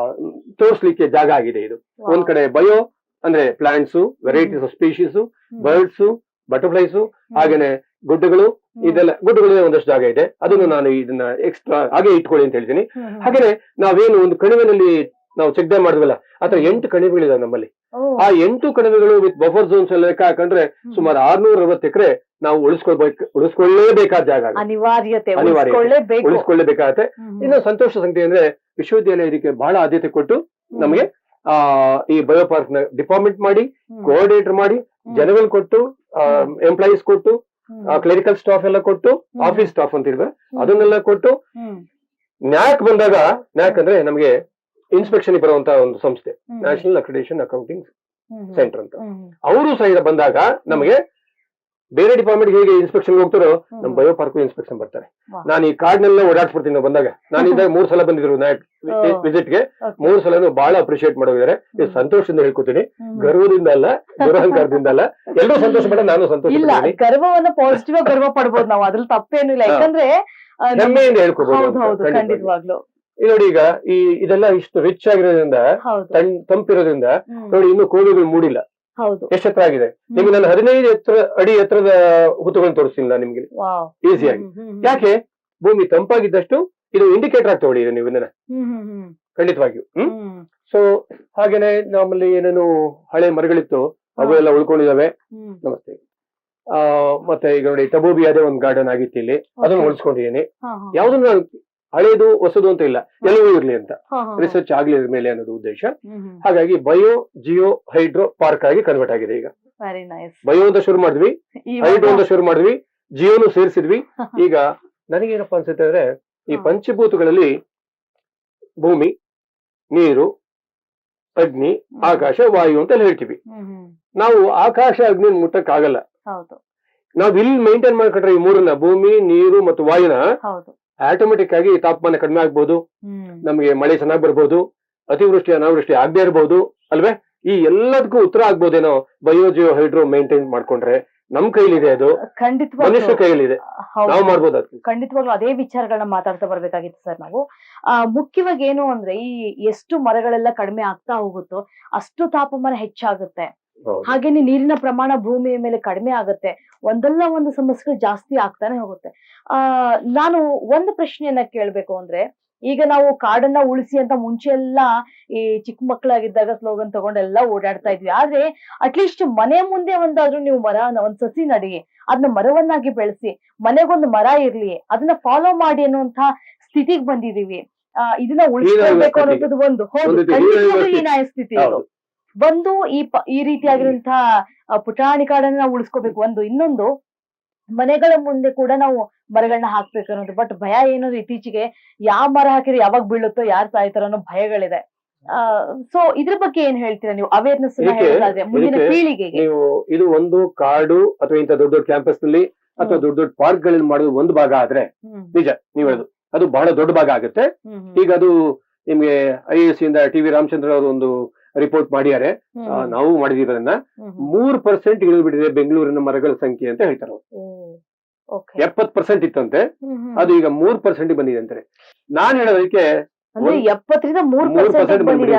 B: ತೋರಿಸ್ಲಿಕ್ಕೆ ಜಾಗ ಆಗಿದೆ ಇದು. ಒಂದ್ ಕಡೆ ಬಯೋ ಅಂದ್ರೆ plants, varieties of species, birds, butterflies, ಹಾಗೇನೆ ಗುಡ್ಡಗಳು, ಇದೆಲ್ಲ ಗುಡ್ಡಗಳು ಒಂದಷ್ಟು ಜಾಗ ಇದೆ. ಅದನ್ನು ನಾನು ಇದನ್ನ ಎಕ್ಸ್ಟ್ರಾ ಹಾಗೆ ಇಟ್ಕೊಳ್ಳಿ ಅಂತ ಹೇಳ್ತೀನಿ. ಹಾಗೇನೆ ನಾವೇನು ಒಂದು ಕಣಿವೆನಲ್ಲಿ ನಾವು ಚೆಕ್ ಡ್ಯಾಮ್ ಮಾಡಿದ್ವಲ್ಲ, ಆತರ 8 ಕಣಿವೆಗಳಿದಾವೆ ನಮ್ಮಲ್ಲಿ. ಆ 8 ಕಣಿವೆಗಳು ವಿತ್ ಬಫರ್ ಝೋನ್ಸ್ ಎಲ್ಲ ಲೆಕ್ಕ ಹಾಕೊಂಡ್ರೆ ಸುಮಾರು 660 ಎಕರೆ ನಾವು ಉಳಿಸ್ಕೊಳ್ಳೇಬೇಕಾದ ಜಾಗ, ಉಳಿಸ್ಕೊಳ್ಳೇಬೇಕಾಗತ್ತೆ. ಇನ್ನು ಸಂತೋಷ ಸಂಖ್ಯೆ ಅಂದ್ರೆ ವಿಶ್ವವಿದ್ಯಾಲಯ ಇದಕ್ಕೆ ಬಹಳ ಆದ್ಯತೆ ಕೊಟ್ಟು ನಮಗೆ ಈ ಬಯೋ ಪಾರ್ಕ್ ನ ಡಿಪಾರ್ಟ್ಮೆಂಟ್ ಮಾಡಿ, ಕೋಆರ್ಡಿನೇಟರ್ ಮಾಡಿ, ಜನಗಳು ಕೊಟ್ಟು, ಎಂಪ್ಲಾಯೀಸ್ ಕೊಟ್ಟು, ಕ್ಲರಿಕಲ್ ಸ್ಟಾಫ್ ಎಲ್ಲ ಕೊಟ್ಟು, ಆಫೀಸ್ ಸ್ಟಾಫ್ ಅಂತ ಇರ್ತಾರೆ ಅದನ್ನೆಲ್ಲ ಕೊಟ್ಟು, ನ್ಯಾಕ್ ಬಂದಾಗ, ನ್ಯಾಕ್ ಅಂದ್ರೆ ನಮಗೆ ಇನ್ಸ್ಪೆಕ್ಷನ್ ಬರುವಂತಹ ಒಂದು ಸಂಸ್ಥೆ, ನ್ಯಾಷನಲ್ ಅಕ್ರಿಡಿಟೇಷನ್ ಅಕೌಂಟಿಂಗ್ ಸೆಂಟರ್ ಅಂತ, ಅವರು ಸಹಿತ ಬಂದಾಗ ನಮಗೆ ಬೇರೆ ಡಿಪಾರ್ಟ್ಮೆಂಟ್ ಹೇಗೆ ಇನ್ಸ್ಪೆಕ್ಷನ್ ಹೋಗ್ತಾರೋ ನಮ್ ಬಯೋ ಪಾರ್ಕ್ ಇನ್ಸ್ಪೆಕ್ಷನ್ ಬರ್ತಾರೆ. ನಾನು ಈ ಕಾರ್ಡ್ನೆಲ್ಲ ಓಡಾಡ್ಸ್ಬಿಡ್ತೀನಿ ಬಂದಾಗ. ನಾನು ಇದ್ದಾಗ 3 ಸಲ ಬಂದಿದ್ರು ವಿಸಿಟ್ ಗೆ, 3 ಸಲ ಬಹಳ ಅಪ್ರಿಶಿಯೇಟ್ ಮಾಡೋಗಿದ್ದಾರೆ. ಸಂತೋಷದಿಂದ ಹೇಳ್ಕೊತೀನಿ, ಗರ್ವದಿಂದ ಅಲ್ಲ, ದುರಹಂಕಾರದಿಂದ ಅಲ್ಲ, ಎಲ್ಲರೂ ಸಂತೋಷ ಪಡ, ನಾನು ಸಂತೋಷ.
A: ಗರ್ವವನ್ನ ಪಾಸಿಟಿವ್ ಆಗಿ ಗರ್ವ ಪಡ್ಬೋದು ನಾವು, ಅದ್ರಲ್ಲಿ ತಪ್ಪೇನು ಇಲ್ಲ. ಯಾಕಂದ್ರೆ
B: ಹೆಮ್ಮೆಯಿಂದ ಹೇಳ್ಕೊಬಹುದು. ನೋಡಿ, ಈಗ ಇದೆಲ್ಲ ಇಷ್ಟು ರಿಚ್ ಆಗಿರೋದ್ರಿಂದ, ತಂಪಿರೋದ್ರಿಂದ ನೋಡಿ, ಇನ್ನು ಕೋವಿಗಳು ಮೂಡಿಲ್ಲ. ಎಷ್ಟು ಎತ್ತರ ಆಗಿದೆ ನಿಮ್ಗೆ. ನಾನು 15 ಅಡಿ ಎತ್ತರದ ಹುತ್ತುಗಳನ್ನು ತೋರಿಸ್ತೀನಿ ನಾನು ನಿಮ್ಗೆ ಈಸಿಯಾಗಿ. ಯಾಕೆ? ಭೂಮಿ ತಂಪಾಗಿದ್ದಷ್ಟು ಇದು ಇಂಡಿಕೇಟರ್ ಆಗಿ ತಗೊಳ್ಳಿ ನೀವು ಇದನ್ನ, ಖಂಡಿತವಾಗಿಯೂ. ಸೊ ಹಾಗೇನೆ ನಮ್ಮಲ್ಲಿ ಏನೇನು ಹಳೆ ಮರಗಳಿತ್ತು ಅವೆಲ್ಲ ಉಳ್ಕೊಂಡಿದಾವೆ. ನಮಸ್ತೆ. ಮತ್ತೆ ಈಗ ನೋಡಿ, ಟಬೂಬಿ ಅದೇ ಒಂದು ಗಾರ್ಡನ್ ಆಗಿತ್ತು ಇಲ್ಲಿ, ಅದನ್ನು ಉಳಿಸ್ಕೊಂಡಿದ್ದೀನಿ. ಯಾವ್ದನ್ನ ಹಳೇದು ಹೊಸದು ಅಂತ ಇಲ್ಲ, ಎಲ್ಲವೂ ಇರ್ಲಿ ಅಂತ ರಿಸರ್ಚ್ ಆಗ್ಲಿ ಮೇಲೆ ಅನ್ನೋದು ಉದ್ದೇಶ. ಹಾಗಾಗಿ ಬಯೋ ಜಿಯೋ ಹೈಡ್ರೋ ಪಾರ್ಕ್ ಆಗಿ ಕನ್ವರ್ಟ್ ಆಗಿದೆ. ಈಗ ಬಯೋ ಅಂತ ಶುರು ಮಾಡಿದ್ವಿ, ಹೈಡ್ರೋ ಅಂತ ಶುರು ಮಾಡಿದ್ವಿ, ಜಿಯೋನು ಸೇರಿಸಿದ್ವಿ. ಈಗ ನನಗೇನಪ್ಪಾ ಅನ್ಸುತ್ತೆ ಅಂದ್ರೆ, ಈ ಪಂಚಭೂತಗಳಲ್ಲಿ ಭೂಮಿ, ನೀರು, ಅಗ್ನಿ, ಆಕಾಶ, ವಾಯು ಅಂತ ಹೇಳ್ತೀವಿ. ನಾವು ಆಕಾಶ ಅಗ್ನಿ ಮುಟ್ಟಕ್ಕಾಗಲ್ಲ. ನಾವು ಇಲ್ಲಿ ಮೇಂಟೈನ್ ಮಾಡ್ಕೊಂಡ್ರೆ ಈ ಮೂರನ್ನ, ಭೂಮಿ, ನೀರು ಮತ್ತು ವಾಯುನ, ಆಟೋಮೆಟಿಕ್ ಆಗಿ ತಾಪಮಾನ ಕಡಿಮೆ ಆಗ್ಬೋದು, ನಮಗೆ ಮಳೆ ಚೆನ್ನಾಗಿ ಬರ್ಬೋದು, ಅತಿವೃಷ್ಟಿ ಅನಾವೃಷ್ಟಿ ಆಗದೆ ಇರಬಹುದು ಅಲ್ವೇ? ಈ ಎಲ್ಲದಕ್ಕೂ ಉತ್ತರ ಆಗ್ಬೋದೇನೋ ಬಯೋಜಿಯೋ ಹೈಡ್ರೋ ಮೇಂಟೈನ್ ಮಾಡ್ಕೊಂಡ್ರೆ. ನಮ್ ಕೈಲಿದೆ, ಅದು ಮನುಷ್ಯ ಕೈಲಿದೆ, ನಾವು ಮಾಡ್ಬೋದು. ಅದಕ್ಕೆ
A: ಖಂಡಿತವಾಗ್ಲೂ ಅದೇ ವಿಚಾರಗಳನ್ನ ಮಾತಾಡ್ತಾ ಬರ್ಬೇಕಾಗಿತ್ತು ಸರ್ ನಾವು. ಮುಖ್ಯವಾಗಿ ಏನು ಅಂದ್ರೆ, ಈ ಎಷ್ಟು ಮರಗಳೆಲ್ಲ ಕಡಿಮೆ ಆಗ್ತಾ ಹೋಗುತ್ತೋ ಅಷ್ಟು ತಾಪಮಾನ ಹೆಚ್ಚಾಗುತ್ತೆ. ಹಾಗೇನೆ ನೀರಿನ ಪ್ರಮಾಣ ಭೂಮಿಯ ಮೇಲೆ ಕಡಿಮೆ ಆಗುತ್ತೆ, ಒಂದಲ್ಲ ಒಂದು ಸಮಸ್ಯೆಗಳು ಜಾಸ್ತಿ ಆಗ್ತಾನೆ ಹೋಗುತ್ತೆ. ನಾನು ಒಂದು ಪ್ರಶ್ನೆಯನ್ನ ಕೇಳ್ಬೇಕು ಅಂದ್ರೆ, ಈಗ ನಾವು ಕಾಡನ್ನ ಉಳಿಸಿ ಅಂತ ಮುಂಚೆ ಎಲ್ಲ ಈ ಚಿಕ್ಕ ಮಕ್ಕಳಾಗಿದ್ದಾಗ ಸ್ಲೋಗನ್ ತಗೊಂಡೆಲ್ಲ ಓಡಾಡ್ತಾ ಇದ್ವಿ. ಆದ್ರೆ ಅಟ್ಲೀಸ್ಟ್ ಮನೆ ಮುಂದೆ ಒಂದಾದ್ರೂ ನೀವು ಒಂದ್ ಸಸಿ ನಡಿ, ಅದನ್ನ ಮರವನ್ನಾಗಿ ಬೆಳೆಸಿ, ಮನೆಗೊಂದು ಮರ ಇರ್ಲಿ, ಅದನ್ನ ಫಾಲೋ ಮಾಡಿ ಅನ್ನುವಂತ ಸ್ಥಿತಿಗೆ ಬಂದಿದೀವಿ. ಇದನ್ನ ಉಳಿಸ್ಕೊಳ್ಬೇಕು ಅನ್ನೋದು ಒಂದು ಹೀನಾಯ ಸ್ಥಿತಿ ಇದು. ಒಂದು ಈ ರೀತಿಯಾಗಿರುವಂತಹ ಪುಟಾಣಿ ಕಾಡನ್ನ ನಾವು ಉಳಿಸ್ಕೋಬೇಕು. ಇನ್ನೊಂದು ಮನೆಗಳ ಮುಂದೆ ಕೂಡ ನಾವು ಮರಗಳನ್ನ ಹಾಕ್ಬೇಕು ಅನ್ನೋದು. ಬಟ್ ಭಯ ಏನದು, ಇತ್ತೀಚೆಗೆ ಯಾವ ಮರ ಹಾಕಿದ್ರೆ ಯಾವಾಗ ಬೀಳುತ್ತೋ, ಯಾರು ಸಾಯ್ತಾರೋ ಅನ್ನೋ ಭಯಗಳಿದೆ. ಸೊ ಇದ್ರ ಬಗ್ಗೆ ಏನ್ ಹೇಳ್ತೀರಾ ನೀವು? ಅವೇರ್ನೆಸ್ ಮುಂದಿನ ಪೀಳಿಗೆಗೆ.
B: ನೀವು ಇದು ಒಂದು ಕಾಡು ಅಥವಾ ಇಂಥ ದೊಡ್ಡ ದೊಡ್ಡ ಕ್ಯಾಂಪಸ್ ನಲ್ಲಿ ಅಥವಾ ದೊಡ್ಡ ದೊಡ್ಡ ಪಾರ್ಕ್ ಗಳಲ್ಲಿ ಮಾಡೋದು ಒಂದು ಭಾಗ ಆದ್ರೆ ನಿಜ, ನೀವು ಹೇಳೋದು ಅದು ಬಹಳ ದೊಡ್ಡ ಭಾಗ ಆಗುತ್ತೆ. ಈಗ ಅದು ನಿಮ್ಗೆ IAS ಇಂದ ಟಿ ವಿ ರಾಮಚಂದ್ರ ಅವರು ಒಂದು ರಿಪೋರ್ಟ್ ಮಾಡಿದ್ದಾರೆ, ನಾವು ಮಾಡಿದೀವಿ. ಅದನ್ನ 3% ಇಳಿದು ಬಿಟ್ಟಿದೆ ಬೆಂಗಳೂರಿನ ಮರಗಳ ಸಂಖ್ಯೆ ಅಂತ ಹೇಳ್ತಾರೆ. 70% ಇತ್ತಂತೆ, ಅದು ಈಗ 3% ಬಂದಿದೆ ಅಂತಾರೆ. ನಾನ್ ಹೇಳೋದಕ್ಕೆ
A: 70ರಿಂದ 3% ಬಂದಿದೆ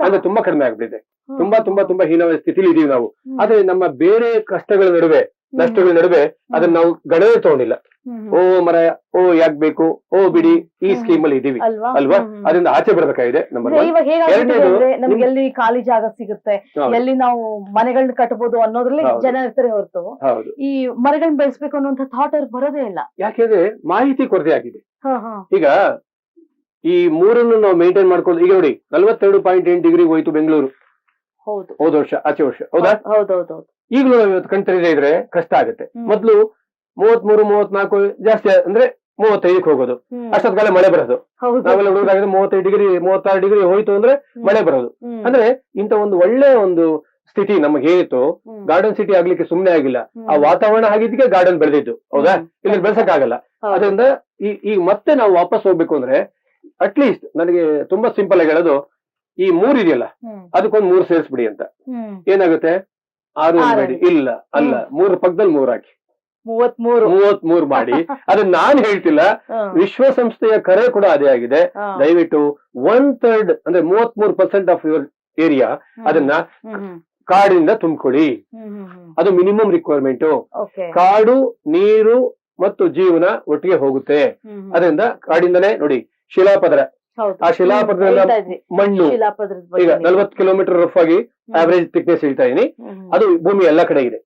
B: ಅಂದ್ರೆ ತುಂಬಾ ಕಡಿಮೆ ಆಗ್ಬಿಟ್ಟಿದೆ. ತುಂಬಾ ತುಂಬಾ ತುಂಬಾ ಹೀನವಾದ ಸ್ಥಿತಿಲಿ ಇದೀವಿ ನಾವು. ಆದ್ರೆ ನಮ್ಮ ಬೇರೆ ಕಷ್ಟಗಳ ನಡುವೆ, ನಷ್ಟಗಳ ನಡುವೆ ಅದನ್ನ ನಾವು ಗಣನೆ ತಗೊಂಡಿಲ್ಲ. ಓ ಮರ, ಓ ಯಾಕ್ ಬೇಕು, ಓ ಬಿಡಿ, ಈ ಸ್ಕೀಮ್ ಅಲ್ಲಿ ಇದೀವಿ ಅಲ್ವಾ? ಅದರಿಂದ ಆಚೆ ಬರ್ಬೇಕಾಗಿದೆ.
A: ನಮ್ಗೆ ಎಲ್ಲಿ ಖಾಲಿ ಜಾಗ ಸಿಗುತ್ತೆ, ಎಲ್ಲಿ ನಾವು ಮನೆಗಳನ್ನ ಕಟ್ಟಬಹುದು ಅನ್ನೋದ್ರಲ್ಲಿ ಜನ ಇರ್ತಾರೆ ಹೊರತು ಈ ಮರಗಳನ್ನ ಬೆಳೆಸ್ಬೇಕು ಅನ್ನುವಂತ ಥಾಟ್ ಅವ್ರಿಗೆ ಬರೋದೇ ಇಲ್ಲ.
B: ಯಾಕೆಂದ್ರೆ ಮಾಹಿತಿ ಕೊರತೆ ಆಗಿದೆ. ಈಗ ಈ ಮೂರನ್ನು ನಾವು ಮೇಂಟೈನ್ ಮಾಡ್ಕೊಂಡು ಈಗ ನೋಡಿ 42.8 ಡಿಗ್ರಿ ಹೋಯ್ತು ಬೆಂಗಳೂರು
A: ಹೌದು
B: ಹೋದ ವರ್ಷ ಆಚೆ ವರ್ಷ ಹೌದಾ
A: ಹೌದೌದು
B: ಈಗಲೂ ಇವತ್ತು ಕಣ್ತರಿದೆ ಇದ್ರೆ ಕಷ್ಟ ಆಗುತ್ತೆ. ಮೊದ್ಲು 33 34 ಜಾಸ್ತಿ ಅಂದ್ರೆ 35ಕ್ಕೆ ಹೋಗೋದು, ಅಷ್ಟೊತ್ಕಾಲ ಮಳೆ ಬರೋದು. ನಾವೆಲ್ಲ ಹುಡುಗರಾಗಿದ್ರೆ 35 ಡಿಗ್ರಿ 36 ಡಿಗ್ರಿ ಹೋಯ್ತು ಅಂದ್ರೆ ಮಳೆ ಬರೋದು. ಅಂದ್ರೆ ಇಂತ ಒಂದು ಒಳ್ಳೆ ಒಂದು ಸ್ಥಿತಿ ನಮಗೆ ಏನಿತ್ತು, ಗಾರ್ಡನ್ ಸಿಟಿ ಆಗ್ಲಿಕ್ಕೆ ಸುಮ್ನೆ ಆಗಿಲ್ಲ, ಆ ವಾತಾವರಣ ಆಗಿದ್ದಕ್ಕೆ ಗಾರ್ಡನ್ ಬೆಳೆದಿದ್ದು ಹೌದಾ, ಇಲ್ಲಿ ಬೆಳೆಸಕ್ ಆಗಲ್ಲ. ಅದರಿಂದ ಈಗ ಮತ್ತೆ ನಾವು ವಾಪಸ್ ಹೋಗ್ಬೇಕು ಅಂದ್ರೆ ಅಟ್ಲೀಸ್ಟ್ ನನಗೆ ತುಂಬಾ ಸಿಂಪಲ್ ಆಗಿ ಹೇಳೋದು, ಈ 3 ಇದೆಯಲ್ಲ ಅದಕ್ಕೊಂದು 3 ಸೇರಿಸ್ಬಿಡಿ ಅಂತ. ಏನಾಗುತ್ತೆ 6 ಮಾಡಿ ಇಲ್ಲ ಅಲ್ಲ 3 ಪಕ್ಕದಲ್ಲಿ 3 ಹಾಕಿ 33 ಮಾಡಿ. ಅದನ್ನ ನಾನ್ ಹೇಳ್ತಿಲ್ಲ, ವಿಶ್ವಸಂಸ್ಥೆಯ ಕರೆ ಕೂಡ ಅದೇ ಆಗಿದೆ. ದಯವಿಟ್ಟು 1/3 ಅಂದ್ರೆ 33% ಆಫ್ ಯುವರ್ ಏರಿಯಾ ಅದನ್ನ ಕಾಡಿನಿಂದ ತುಂಬಿಕೊಡಿ. ಅದು ಮಿನಿಮಮ್ ರಿಕ್ವೈರ್ಮೆಂಟ್. ಕಾಡು, ನೀರು ಮತ್ತು ಜೀವನ ಒಟ್ಟಿಗೆ ಹೋಗುತ್ತೆ. ಅದರಿಂದ ಕಾಡಿಂದನೇ ನೋಡಿ ಶಿಲಾಪದರ, ಆ ಶಿಲಾಪದರ ಮಣ್ಣು ಈಗ 40 ಕಿಲೋಮೀಟರ್ ರಫ್ ಆಗಿ ಆವರೇಜ್ ಥಿಕ್ನೆಸ್ ಹೇಳ್ತಾ ಇದೀನಿ, ಅದು ಭೂಮಿ ಎಲ್ಲಾ ಕಡೆ ಇದೆ.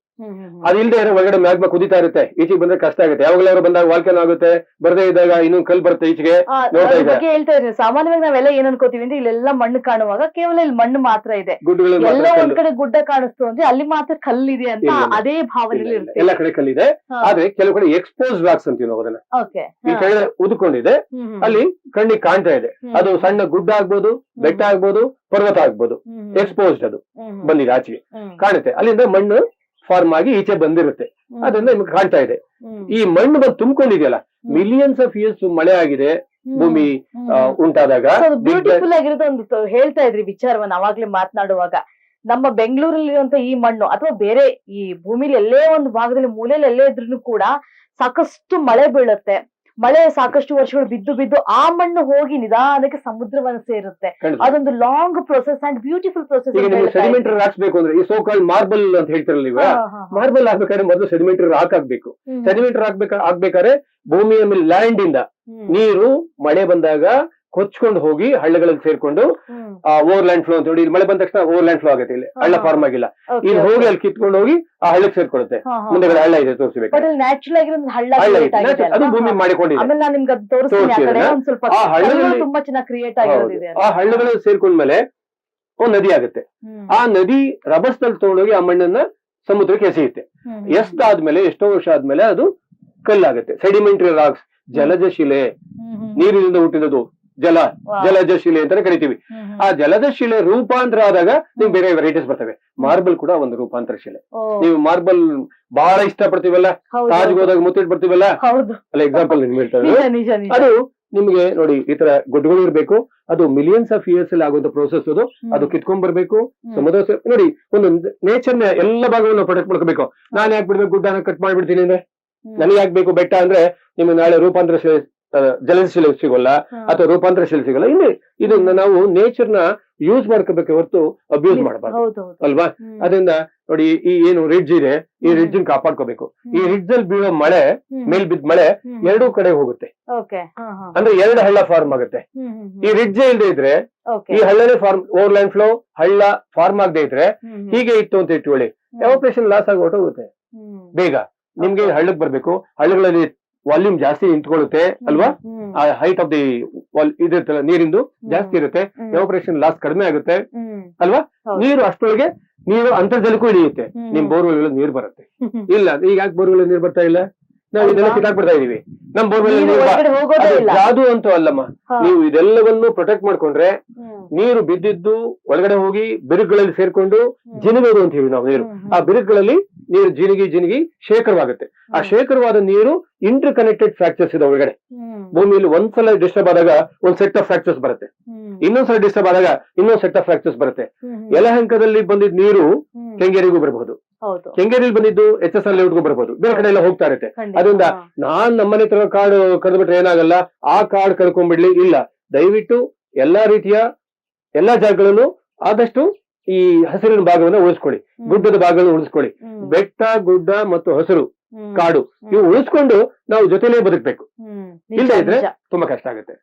B: ಅದಿಲ್ಲದೆ ಒಳಗಡೆ ಮ್ಯಾಗ್ಮಾ ಕುದಿತಾ ಇರುತ್ತೆ, ಈಚೆಗೆ ಬಂದ್ರೆ ಕಷ್ಟ ಆಗುತ್ತೆ. ಯಾವಾಗಲಾದ್ರು ಬಂದಾಗ ವಾಲ್ಕನ್ ಆಗುತ್ತೆ, ಬರದೇ ಇದ್ದಾಗ ಇನ್ನೊಂದು ಕಲ್ ಬರುತ್ತೆ ಈಚೆಗೆ.
A: ಹೇಳ್ತಾ ಇದ್ರಿ ಸಾಮಾನ್ಯವಾಗಿ ನಾವೆಲ್ಲ ಏನ್ ಅನ್ಕೋತೀವಿ ಅಂದ್ರೆ ಇಲ್ಲೆಲ್ಲ ಮಣ್ಣು ಕಾಣುವಾಗ ಕೇವಲ ಇಲ್ಲಿ ಮಣ್ಣು ಮಾತ್ರ ಇದೆ, ಎಲ್ಲ ಒಂದ್ ಕಡೆ ಗುಡ್ಡ ಕಾಣಿಸ್ತು ಅಂದ್ರೆ ಅಲ್ಲಿ ಮಾತ್ರ ಕಲ್ಲಿದೆ ಅಂತ ಅದೇ ಭಾವನೆಯಲ್ಲಿ ಇರುತ್ತೆ.
B: ಎಲ್ಲ ಕಡೆ ಕಲ್ಲಿದೆ, ಆದ್ರೆ ಕೆಲವು ಕಡೆ ಎಕ್ಸ್ಪೋಸ್ ರಾಕ್ಸ್ ಅಂತೀವಿ ನಾವು ಅದನ್ನ. ಈ ಕೆಳಗಡೆ ಉದ್ಕೊಂಡಿದೆ, ಅಲ್ಲಿ ಕಣ್ಣಿಗೆ ಕಾಣ್ತಾ ಇದೆ. ಅದು ಸಣ್ಣ ಗುಡ್ಡ ಆಗ್ಬೋದು, ಬೆಟ್ಟ ಆಗ್ಬೋದು, ಪರ್ವತ ಆಗ್ಬೋದು, ಎಕ್ಸ್ಪೋಸ್ಡ್ ಅದು ಬಂದಿದೆ ಆಚೆಗೆ ಕಾಣುತ್ತೆ. ಅಲ್ಲಿಂದ ಮಣ್ಣು ಫಾರ್ಮ್ ಆಗಿ ಈಚೆ ಬಂದಿರುತ್ತೆ, ಅದರಿಂದ ನಿಮ್ಗೆ ಕಾಣ್ತಾ ಇದೆ. ಈ ಮಣ್ಣು ಬಂದು ತುಂಬಿಕೊಂಡಿದೆಯಲ್ಲ, ಮಿಲಿಯನ್ಸ್ ಆಫ್ ಇಯರ್ಸ್ ಮಳೆ ಆಗಿದೆ ಭೂಮಿ ಉಂಟಾದಾಗ.
A: ಬ್ಯೂಟಿಫುಲ್ ಆಗಿರುತ್ತೆ ಒಂದು ಹೇಳ್ತಾ ಇದ್ರಿ ವಿಚಾರವನ್ನ ಅವಾಗ್ಲೇ ಮಾತನಾಡುವಾಗ. ನಮ್ಮ ಬೆಂಗಳೂರಲ್ಲಿರುವಂತ ಈ ಮಣ್ಣು ಅಥವಾ ಬೇರೆ ಈ ಭೂಮಿಲಿ ಎಲ್ಲೇ ಒಂದು ಭಾಗದಲ್ಲಿ ಮೂಲೆಯಲ್ಲಿ ಎಲ್ಲೇ ಇದ್ರೂ ಕೂಡ ಸಾಕಷ್ಟು ಮಳೆ ಬೀಳುತ್ತೆ. ಮಳೆ ಸಾಕಷ್ಟು ವರ್ಷಗಳು ಬಿದ್ದು ಆ ಮಣ್ಣು ಹೋಗಿ ನಿಧಾನಕ್ಕೆ ಸಮುದ್ರವನ್ನು ಸೇರುತ್ತೆ. ಅದೊಂದು long process and beautiful process.
B: Sedimentary ಹಾಕ್ಸ್ಬೇಕು ಅಂದ್ರೆ ಈ ಸೋ ಕಾಲ್ಡ್ ಮಾರ್ಬಲ್ ಅಂತ ಹೇಳ್ತಿರಲ್ಲ, ಈಗ ಮಾರ್ಬಲ್ ಹಾಕ್ಬೇಕಾದ್ರೆ ಮೊದಲು ಸೆಡಿಮೆಂಟರಿ ರಾಕ್ ಹಾಕ್ಬೇಕು. ಸೆಡಿಮೆಂಟರಿ ಆಗ್ಬೇಕಾದ್ರೆ ಭೂಮಿಯ ಮೇಲೆ ಲ್ಯಾಂಡ್ ಇಂದ ನೀರು ಮಳೆ ಬಂದಾಗ ಕೊಚ್ಕೊಂಡು ಹೋಗಿ ಹಳ್ಳಗಳಲ್ಲಿ ಸೇರ್ಕೊಂಡು ಓವರ್ ಲ್ಯಾಂಡ್ ಫ್ಲೋ ಅಂತ ನೋಡಿ, ಮಳೆ ಬಂದ ತಕ್ಷಣ ಓವರ್ ಲ್ಯಾಂಡ್ ಫ್ಲೋ ಆಗುತ್ತೆ, ಇಲ್ಲಿ ಹಳ್ಳ ಫಾರ್ಮ್ ಆಗಿಲ್ಲ, ಇಲ್ಲಿ ಹೋಗಿ ಅಲ್ಲಿ ಕಿತ್ಕೊಂಡು ಹೋಗಿ ಆ ಹಳ್ಳಕ್ಕೆ ಸೇರ್ಕೊಳ್ಳುತ್ತೆ. ಮುಂದೆಗಡೆ ಹಳ್ಳ ಇದೆ ತೋರಿಸಬೇಕು, ಅದು ಭೂಮಿ ಮಾಡಿಕೊಂಡಿದೆ. ಆ ಹಳ್ಳಗಳಲ್ಲಿ ಸೇರ್ಕೊಂಡ್ಮೇಲೆ ಒಂದ್ ನದಿ ಆಗುತ್ತೆ. ಆ ನದಿ ರಭಸದಲ್ಲಿ ತಗೊಂಡೋಗಿ ಆ ಮಣ್ಣನ್ನ ಸಮುದ್ರಕ್ಕೆ ಎಸೆಯುತ್ತೆ. ಎಷ್ಟಾದ್ಮೇಲೆ ಎಷ್ಟೋ ವರ್ಷ ಆದ್ಮೇಲೆ ಅದು ಕಲ್ಲಾಗುತ್ತೆ. ಸೆಡಿಮೆಂಟರಿ ರಾಕ್ಸ್, ಜಲಜ ಶಿಲೆ, ನೀರಿನಿಂದ ಹುಟ್ಟಿದದು ಜಲಜ ಶಿಲೆ ಅಂತಾನೆ ಕರಿತೀವಿ. ಆ ಜಲಜ ಶಿಲೆ ರೂಪಾಂತರ ಆದಾಗ ನಿಮ್ಗೆ ಬೇರೆ ವೆರೈಟೀಸ್ ಬರ್ತವೆ. ಮಾರ್ಬಲ್ ಕೂಡ ಒಂದು ರೂಪಾಂತರ ಶಿಲೆ. ನೀವು ಮಾರ್ಬಲ್ ಬಹಳ ಇಷ್ಟ ಪಡ್ತೀವಲ್ಲ, ತಾಜ್ಗೆ ಹೋದಾಗ ಮುತ್ತಿಟ್ಟು ಬರ್ತೀವಲ್ಲ, ಅಲ್ಲ ಎಕ್ಸಾಂಪಲ್ ನಿಮ್ಗೆ ಹೇಳ್ತಾರೆ. ಅದು ನಿಮ್ಗೆ ನೋಡಿ ಈ ತರ ಗುಡ್ಡಗಳು ಇರ್ಬೇಕು, ಅದು ಮಿಲಿಯನ್ಸ್ ಆಫ್ ಇಯರ್ಸ್ ಅಲ್ಲಿ ಆಗುವಂತ ಪ್ರೋಸೆಸ್ ಅದು ಕಿತ್ಕೊಂಡ್ ಬರ್ಬೇಕು. ಸಮುದ್ರ ನೋಡಿ, ಒಂದು ನೇಚರ್ ನ ಎಲ್ಲ ಭಾಗವನ್ನು ಪ್ರೊಟೆಕ್ಟ್ ಮಾಡ್ಕೋಬೇಕು. ನಾನ್ ಯಾಕೆ ಬಿಡ್ಬೇಕು ಗುಡ್ಡನ ಕಟ್ ಮಾಡ್ಬಿಡ್ತೀನಿ ಅಂದ್ರೆ, ನನಗೆ ಯಾಕೆ ಬೇಕು ಬೆಟ್ಟ ಅಂದ್ರೆ ನಿಮ್ಗೆ ನಾಳೆ ರೂಪಾಂತರ ಶಿಲೆ ಜಲಜ ಶಿಲೆ ಸಿಗೋಲ್ಲ ಅಥವಾ ರೂಪಾಂತರ ಶಿಲೆ ಸಿಗಲ್ಲ. ಇಲ್ಲಿ ಇದನ್ನ ನಾವು ನೇಚರ್ ನ ಯೂಸ್ ಮಾಡ್ಕೋಬೇಕು ಹೊರತು ಅಬ್ಯೂಸ್ ಮಾಡಬಾರ್ದು ಅಲ್ವಾ. ಅದರಿಂದ ನೋಡಿ ಈ ಏನು ರಿಡ್ಜ್ ಇದೆ, ಈ ರಿಡ್ಜ್ ಕಾಪಾಡ್ಕೋಬೇಕು. ಈ ರಿಡ್ಜ್ ಅಲ್ಲಿ ಬೀಳೋ ಮಳೆ, ಮೇಲ್ ಬಿದ್ದ ಮಳೆ ಎರಡೂ ಕಡೆ ಹೋಗುತ್ತೆ, ಅಂದ್ರೆ 2 ಹಳ್ಳ ಫಾರ್ಮ್ ಆಗುತ್ತೆ. ಈ ರಿಡ್ಜ್ ಇಲ್ಲದೆ ಇದ್ರೆ ಈ ಹಳ್ಳನೇ ಫಾರ್ಮ್, ಓವರ್ ಲ್ಯಾಂಡ್ ಫ್ಲೋ ಹಳ್ಳ ಫಾರ್ಮ್ ಆಗದೆ ಇದ್ರೆ ಹೀಗೆ ಇತ್ತು ಅಂತ ಇಟ್ಕೊಳ್ಳಿ, ಎವಾಪರೇಷನ್ ಲಾಸ್ ಆಗಿ ಹೊರಟೋಗುತ್ತೆ ಬೇಗ. ನಿಮ್ಗೆ ಹಳ್ಳಕ್ ಬರ್ಬೇಕು, ಹಳ್ಳಗಳಲ್ಲಿ ವಾಲ್ಯೂಮ್ ಜಾಸ್ತಿ ನಿಂತ್ಕೊಳ್ಳುತ್ತೆ ಅಲ್ವಾ, ಆ ಹೈಟ್ ಆಫ್ ದಿ ಇದಿರ್ತಲ್ಲ ನೀರಿಂದು ಜಾಸ್ತಿ ಇರುತ್ತೆ, ಎವಾಪರೇಷನ್ ಲಾಸ್ ಕಡಿಮೆ ಆಗುತ್ತೆ ಅಲ್ವಾ. ನೀರು ಅಷ್ಟೊಳಗೆ ನೀರು ಅಂತರ್ಜಲಕ್ಕೂ ಇಳಿಯುತ್ತೆ, ನಿಮ್ ಬೋರ್ವೆಲ್ ನೀರು ಬರುತ್ತೆ. ಇಲ್ಲ ಈಗ ಯಾಕೆ ಬೋರ್ವೆಲ್ ನೀರು ಬರ್ತಾ ಇಲ್ಲ, ನಾವು ಇದೆಲ್ಲ ಕಿತ್ತಾಕ್ಬಿಡ್ತಾ ಇದೀವಿ. ನಮ್ ಬೋರ್ವೆಲ್ ಜಾದು ಅಂತೂ ಅಲ್ಲಮ್ಮ. ನೀವು ಇದೆಲ್ಲವನ್ನು ಪ್ರೊಟೆಕ್ಟ್ ಮಾಡ್ಕೊಂಡ್ರೆ ನೀರು ಬಿದ್ದಿದ್ದು ಒಳಗಡೆ ಹೋಗಿ ಬಿರುಗಳಲ್ಲಿ ಸೇರ್ಕೊಂಡು ಜಿನುಗೋದು ಅಂತ ಹೇಳಿ ನಾವು ನೀರು, ಆ ಬಿರುಗಳಲ್ಲಿ ನೀರು ಜಿನುಗಿ ಶೇಖರವಾಗುತ್ತೆ. ಆ ಶೇಖರವಾದ ನೀರು ಇಂಟರ್ ಕನೆಕ್ಟೆಡ್ ಫ್ರಾಕ್ಚರ್ಸ್ ಇದೆ ಒಳಗಡೆ. ಭೂಮಿಯಲ್ಲಿ ಒಂದ್ಸಲ ಡಿಸ್ಟರ್ಬ್ ಆದಾಗ ಒಂದ್ ಸೆಟ್ ಆಫ್ ಫ್ರಾಕ್ಚರ್ಸ್ ಬರುತ್ತೆ, ಇನ್ನೊಂದ್ಸಲ ಡಿಸ್ಟರ್ಬ್ ಆದಾಗ ಇನ್ನೊಂದ್ ಸೆಟ್ ಆಫ್ ಫ್ರಾಕ್ಚರ್ಸ್ ಬರುತ್ತೆ. ಯಲಹಂಕದಲ್ಲಿ ಬಂದಿದ್ದ ನೀರು ಕೆಂಗೇರಿಗೂ ಬರಬಹುದು, ಕೆಂಗೇರಿಯಲ್ಲಿ ಬಂದಿದ್ದು HS ಲೇಔಟ್ಗೂ ಬರಬಹುದು, ಬೇರೆ ಕಡೆ ಎಲ್ಲ ಹೋಗ್ತಾ ಇರುತ್ತೆ. ಅದರಿಂದ ನಾನ್ ನಮ್ಮನೆ ತರ ಕಾಡು ಕರೆದ್ಬಿಟ್ರೆ ಏನಾಗಲ್ಲ, ಆ ಕಾಡು ಕರ್ಕೊಂಡ್ಬಿಡ್ಲಿ ಇಲ್ಲ. ದಯವಿಟ್ಟು ಎಲ್ಲಾ ರೀತಿಯ ಎಲ್ಲಾ ಜಾಗಗಳನ್ನು ಆದಷ್ಟು ಈ ಹಸಿರಿನ ಭಾಗವನ್ನು ಉಳಿಸ್ಕೊಳ್ಳಿ, ಗುಡ್ಡದ ಭಾಗಗಳನ್ನು ಉಳಿಸ್ಕೊಳ್ಳಿ. ಬೆಟ್ಟ, ಗುಡ್ಡ ಮತ್ತು ಹಸಿರು ಕಾಡು ಇವು ಉಳಿಸ್ಕೊಂಡು ನಾವು ಜೊತೆಲೇ ಬದುಕಬೇಕು. ಇಲ್ಲದೆ ಇದ್ರೆ ತುಂಬಾ ಕಷ್ಟ ಆಗುತ್ತೆ.